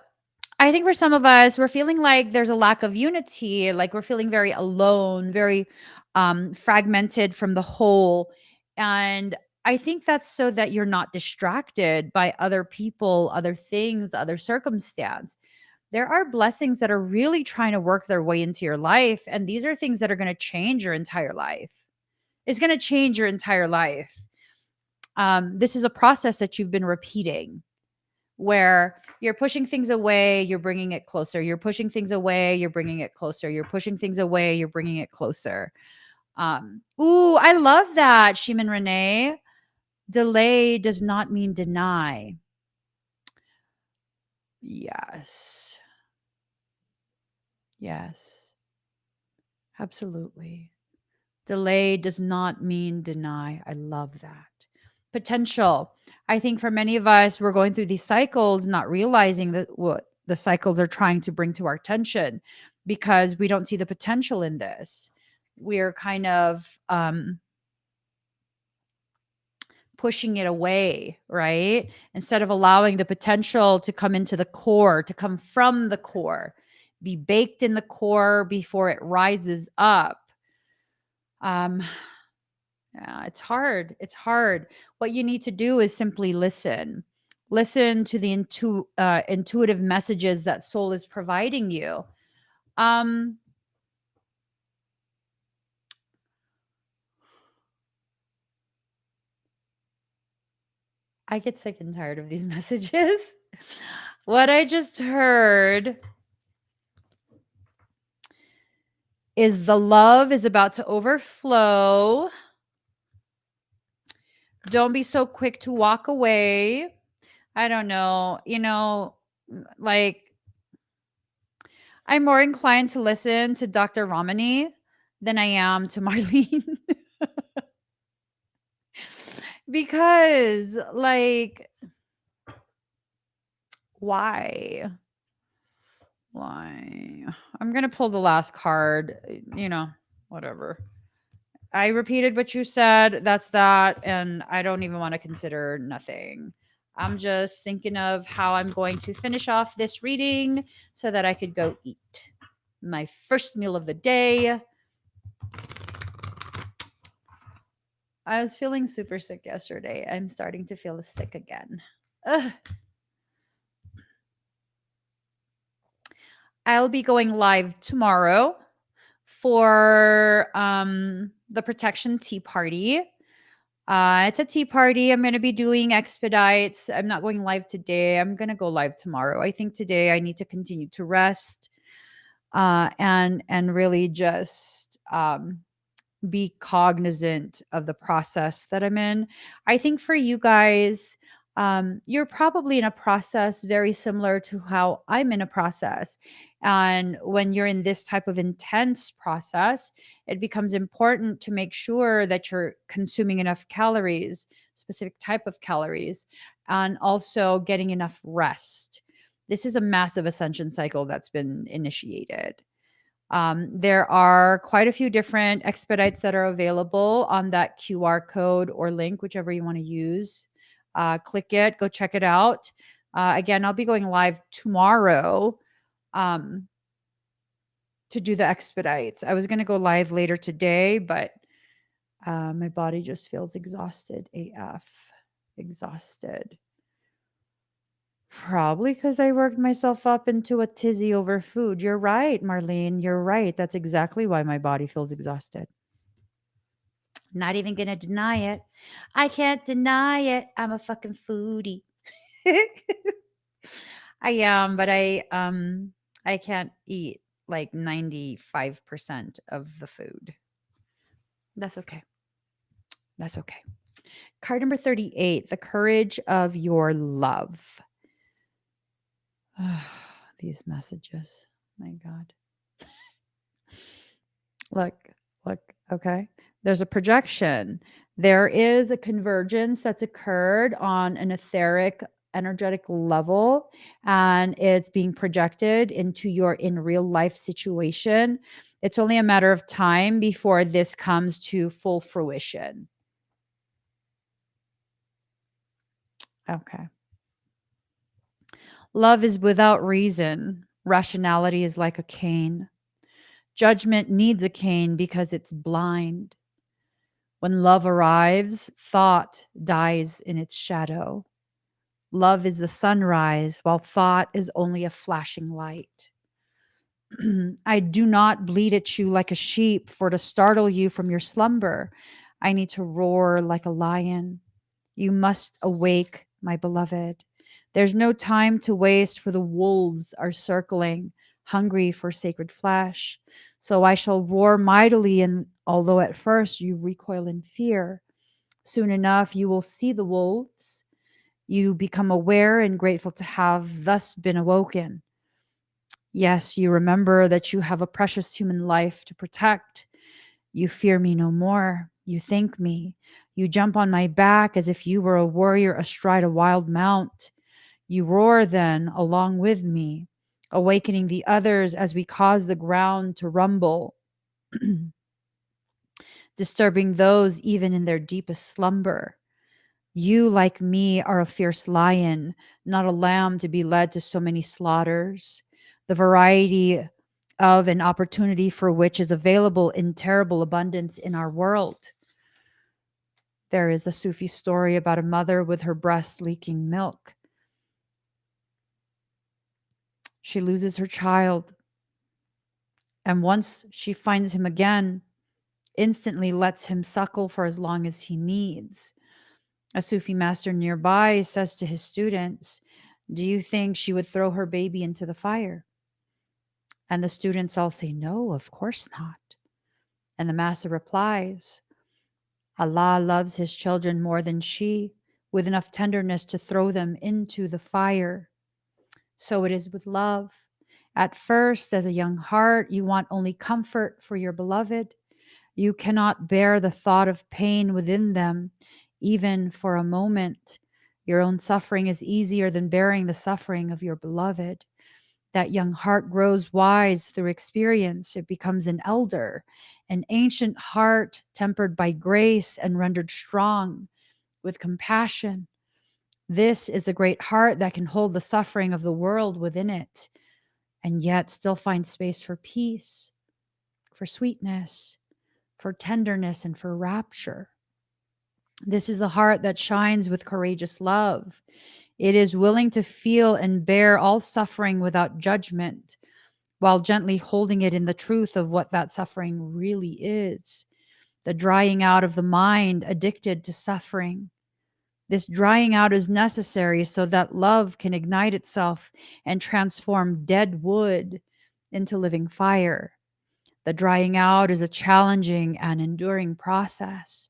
I think for some of us, we're feeling like there's a lack of unity, like we're feeling very alone, very fragmented from the whole. And I think that's so that you're not distracted by other people, other things, other circumstance. There are blessings that are really trying to work their way into your life. And these are things that are going to change your entire life. It's going to change your entire life. This is a process that you've been repeating, where you're pushing things away, you're bringing it closer. You're pushing things away, you're bringing it closer. You're pushing things away, you're bringing it closer. Ooh, I love that, Shiman Renee. Delay does not mean deny. Yes. Yes. Absolutely. Delay does not mean deny. I love that. Potential. I think for many of us, we're going through these cycles, not realizing that what the cycles are trying to bring to our attention, because we don't see the potential in this. We're kind of pushing it away, right? Instead of allowing the potential to come into the core, to come from the core, be baked in the core before it rises up. Yeah, it's hard. It's hard. What you need to do is simply listen. Listen to the intuitive messages that soul is providing you. Um, I get sick and tired of these messages. What I just heard is the love is about to overflow. Don't be so quick to walk away. I don't know. Like, I'm more inclined to listen to Dr. Ramani than I am to Marlene. Because, like, why? Why? I'm going to pull the last card, whatever. I repeated what you said. That's that. And I don't even want to consider nothing. I'm just thinking of how I'm going to finish off this reading so that I could go eat my first meal of the day. I was feeling super sick yesterday. I'm starting to feel sick again. Ugh. I'll be going live tomorrow for the protection tea party. It's a tea party. I'm going to be doing expedites. I'm not going live today. I'm going to go live tomorrow. I think today I need to continue to rest and really just be cognizant of the process that I'm in. I think for you guys, you're probably in a process very similar to how I'm in a process. And when you're in this type of intense process, it becomes important to make sure that you're consuming enough calories, specific type of calories, and also getting enough rest. This is a massive ascension cycle that's been initiated. There are quite a few different expedites that are available on that QR code or link, whichever you want to use. Click it, go check it out. Again, I'll be going live tomorrow um, to do the expedites. I was going to go live later today, but my body just feels exhausted AF. Exhausted. Probably because I worked myself up into a tizzy over food. You're right, Marlene. You're right. That's exactly why my body feels exhausted. Not even going to deny it. I can't deny it. I'm a fucking foodie. I am, but I can't eat like 95% of the food. That's okay. That's okay. Card number 38, the courage of your love. These messages. My God. Look, look, okay. There's a projection. There is a convergence that's occurred on an etheric, energetic level, and it's being projected into your in real life situation. It's only a matter of time before this comes to full fruition. Okay. Love is without reason. Rationality is like a cane. Judgment needs a cane because it's blind. When love arrives, thought dies in its shadow. Love is the sunrise, while thought is only a flashing light. I do not bleat at you like a sheep for to startle you from your slumber. I need to roar like a lion. You must awake, my beloved. There's no time to waste, for the wolves are circling, hungry for sacred flesh. So I shall roar mightily, and although at first you recoil in fear, soon enough you will see the wolves. You become aware and grateful to have thus been awoken. Yes, you remember that you have a precious human life to protect. You fear me no more. You thank me. You jump on my back as if you were a warrior astride a wild mount. You roar then along with me, awakening the others as we cause the ground to rumble, disturbing those even in their deepest slumber. You, like me, are a fierce lion, not a lamb to be led to so many slaughters. The variety of an opportunity for which is available in terrible abundance in our world. There is a Sufi story about a mother with her breast leaking milk. She loses her child, and once she finds him again, instantly lets him suckle for as long as he needs. A Sufi master nearby says to his students, "Do you think she would throw her baby into the fire?" And the students all say, "No, of course not." And the master replies, "Allah loves his children more than she, with enough tenderness to throw them into the fire. So it is with love. At first, as a young heart, you want only comfort for your beloved. You cannot bear the thought of pain within them, even for a moment. Your own suffering is easier than bearing the suffering of your beloved. That young heart grows wise through experience. It becomes an elder, an ancient heart tempered by grace and rendered strong with compassion. This is a great heart that can hold the suffering of the world within it and yet still find space for peace, for sweetness, for tenderness, and for rapture. This is the heart that shines with courageous love. It is willing to feel and bear all suffering without judgment, while gently holding it in the truth of what that suffering really is. The drying out of the mind addicted to suffering. This drying out is necessary so that love can ignite itself and transform dead wood into living fire. The drying out is a challenging and enduring process.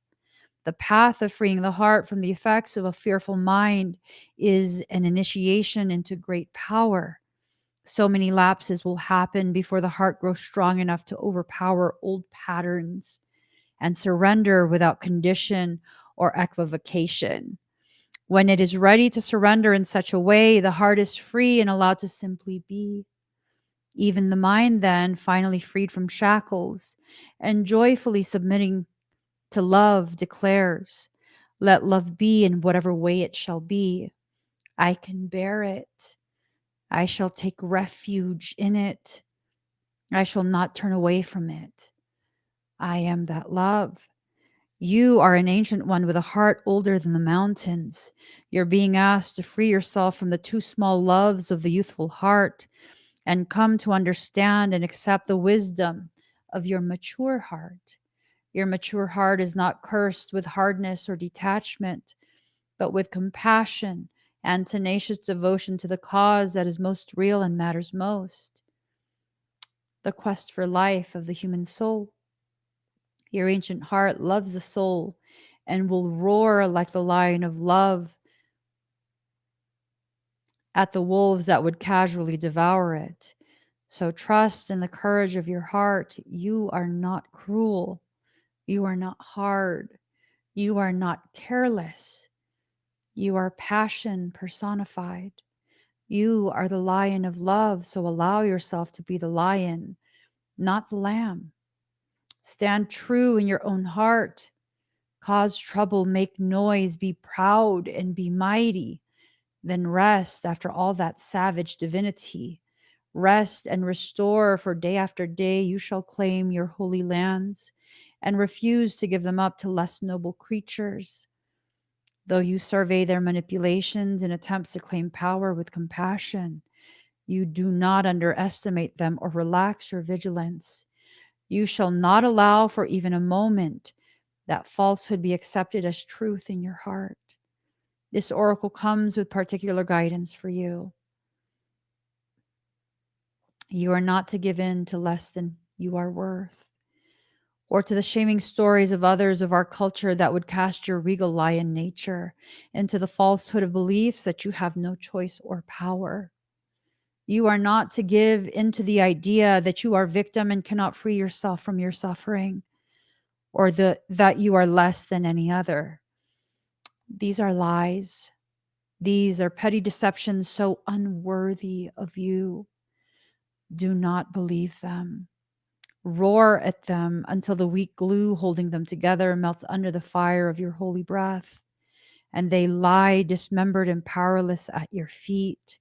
The path of freeing the heart from the effects of a fearful mind is an initiation into great power. So many lapses will happen before the heart grows strong enough to overpower old patterns and surrender without condition or equivocation. When it is ready to surrender in such a way, the heart is free and allowed to simply be. Even the mind, then, finally freed from shackles and joyfully submitting to love, declares, "Let love be in whatever way it shall be. I can bear it. I shall take refuge in it. I shall not turn away from it. I am that love." You are an ancient one with a heart older than the mountains. You're being asked to free yourself from the too small loves of the youthful heart and come to understand and accept the wisdom of your mature heart. Your mature heart is not cursed with hardness or detachment, but with compassion and tenacious devotion to the cause that is most real and matters most, the quest for life of the human soul. Your ancient heart loves the soul and will roar like the lion of love at the wolves that would casually devour it. So trust in the courage of your heart. You are not cruel. You are not hard. You are not careless. You are passion personified. You are the lion of love. So allow yourself to be the lion, not the lamb. Stand true in your own heart. Cause trouble, make noise, be proud and be mighty. Then rest after all that savage divinity. Rest and restore, for day after day you shall claim your holy lands and refuse to give them up to less noble creatures. Though you survey their manipulations and attempts to claim power with compassion, you do not underestimate them or relax your vigilance. You shall not allow for even a moment that falsehood be accepted as truth in your heart. This oracle comes with particular guidance for you. You are not to give in to less than you are worth, or to the shaming stories of others of our culture that would cast your regal lion nature into the falsehood of beliefs that you have no choice or power. You are not to give into the idea that you are victim and cannot free yourself from your suffering, or that you are less than any other. These are lies. These are petty deceptions so unworthy of you. Do not believe them. Roar at them until the weak glue holding them together melts under the fire of your holy breath, and they lie dismembered and powerless at your feet.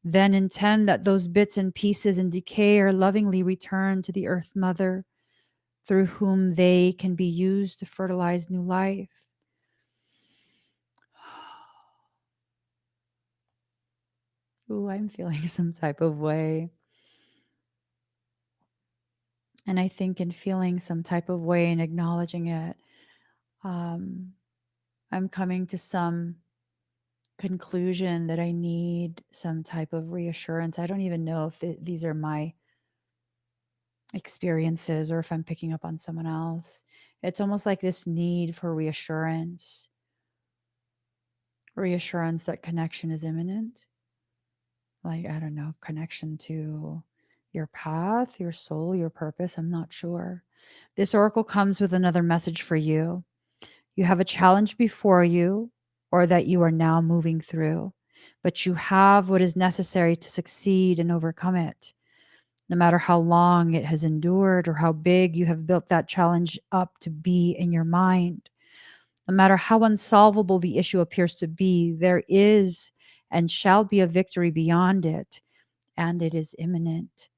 Then intend that those bits and pieces in decay are lovingly returned to the earth mother, through whom they can be used to fertilize new life. Ooh, I'm feeling some type of way. And I think in feeling some type of way and acknowledging it, um, I'm coming to some conclusion that I need some type of reassurance. I don't even know if these are my experiences or if I'm picking up on someone else. It's almost like this need for reassurance, reassurance that connection is imminent. Like, I don't know, connection to your path, your soul, your purpose. I'm not sure. This oracle comes with another message for you. You have a challenge before you, or that you are now moving through, but you have what is necessary to succeed and overcome it. No matter how long it has endured or how big you have built that challenge up to be in your mind, no matter how unsolvable the issue appears to be, there is and shall be a victory beyond it, and it is imminent.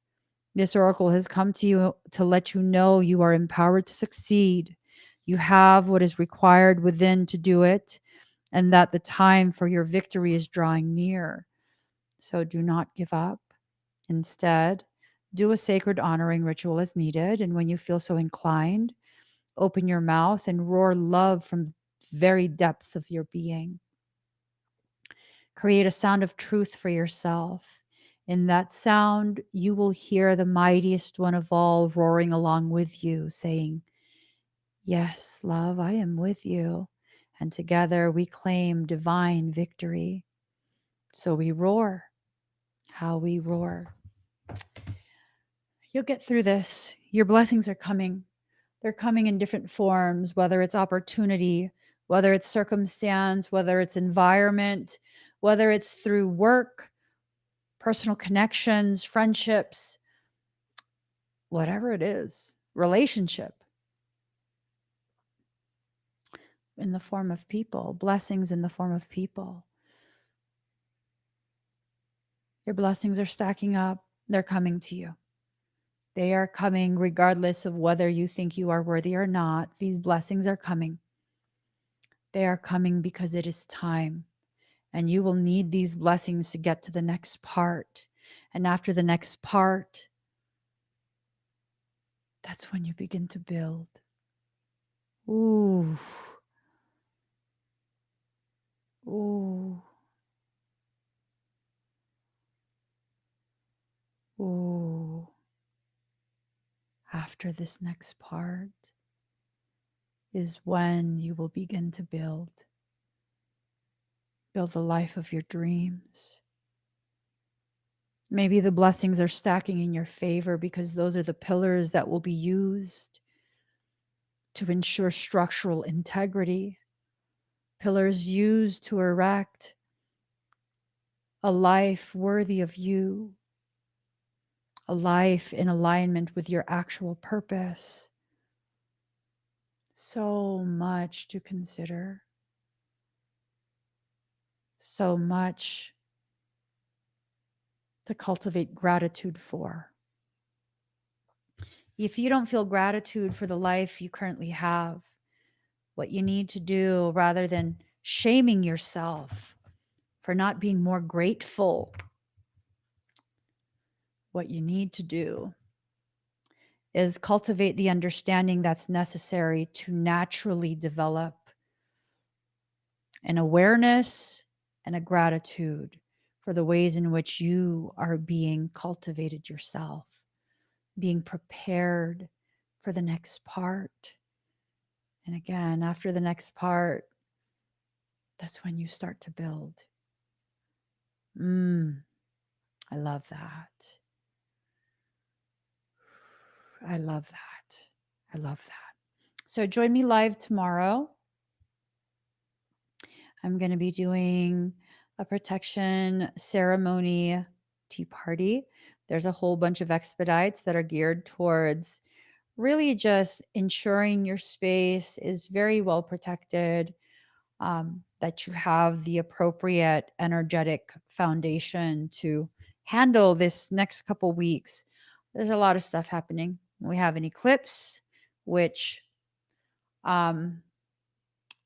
This oracle has come to you to let you know you are empowered to succeed. You have what is required within to do it, and that the time for your victory is drawing near. So do not give up. Instead, do a sacred honoring ritual as needed. And when you feel so inclined, open your mouth and roar love from the very depths of your being. Create a sound of truth for yourself. In that sound, you will hear the mightiest one of all roaring along with you, saying, "Yes, love, I am with you." And together we claim divine victory. So we roar. How we roar. You'll get through this. Your blessings are coming. They're coming in different forms, whether it's opportunity, whether it's circumstance, whether it's environment, whether it's through work, personal connections, friendships, whatever it is, relationship, in the form of people, blessings in the form of people. Your blessings are stacking up. They're coming to you. They are coming regardless of whether you think you are worthy or not. These blessings are coming. They are coming because it is time. And you will need these blessings to get to the next part. And after the next part, that's when you begin to build. Ooh. Ooh. Ooh. After this next part is when you will begin to build the life of your dreams. Maybe the blessings are stacking in your favor because those are the pillars that will be used to ensure structural integrity. Pillars used to erect a life worthy of you, a life in alignment with your actual purpose. So much to consider, so much to cultivate gratitude for. If you don't feel gratitude for the life you currently have, what you need to do, rather than shaming yourself for not being more grateful, what you need to do is cultivate the understanding that's necessary to naturally develop an awareness and a gratitude for the ways in which you are being cultivated yourself, being prepared for the next part. And again, after the next part, that's when you start to build. I love that. I love that. I love that. So join me live tomorrow. I'm going to be doing a protection ceremony tea party. There's a whole bunch of expedites that are geared towards really just ensuring your space is very well protected, that you have the appropriate energetic foundation to handle this next couple weeks. There's a lot of stuff happening. We have an eclipse, which I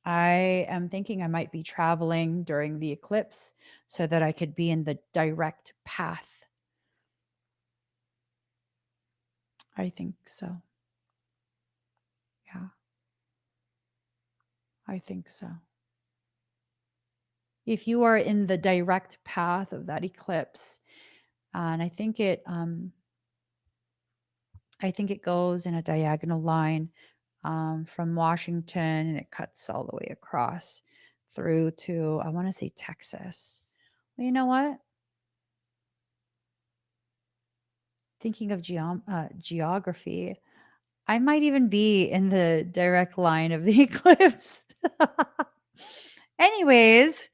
am thinking I might be traveling during the eclipse so that I could be in the direct path. I think so. Yeah, I think so. If you are in the direct path of that eclipse, and I think it goes in a diagonal line from Washington, and it cuts all the way across through to, I want to say, Texas. Well, you know what? Thinking of geography, I might even be in the direct line of the eclipse. Anyways,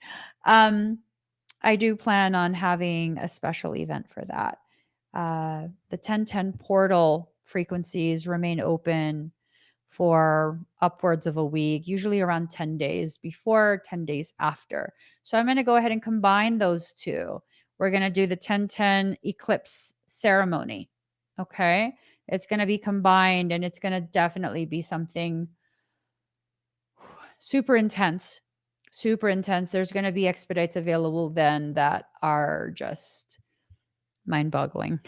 I do plan on having a special event for that. The 1010 portal frequencies remain open for upwards of a week, usually around 10 days before, 10 days after. So I'm going to go ahead and combine those two. We're going to do the 1010 eclipse ceremony. Okay. It's going to be combined, and it's going to definitely be something super intense. Super intense. There's going to be expedites available then that are just mind boggling.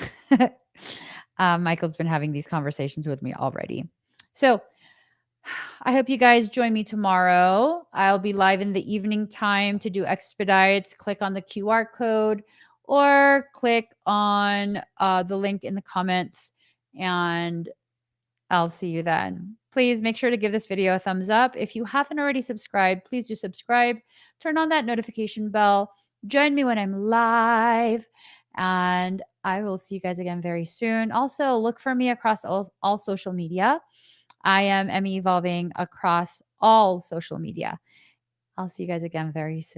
Michael's been having these conversations with me already. So I hope you guys join me tomorrow. I'll be live in the evening time to do expedites. Click on the QR code or click on the link in the comments, and I'll see you then. Please make sure to give this video a thumbs up. If you haven't already subscribed, please do subscribe. Turn on that notification bell. Join me when I'm live, and I will see you guys again very soon. Also, look for me across all social media. I am Emmy Evolving across all social media. I'll see you guys again very soon.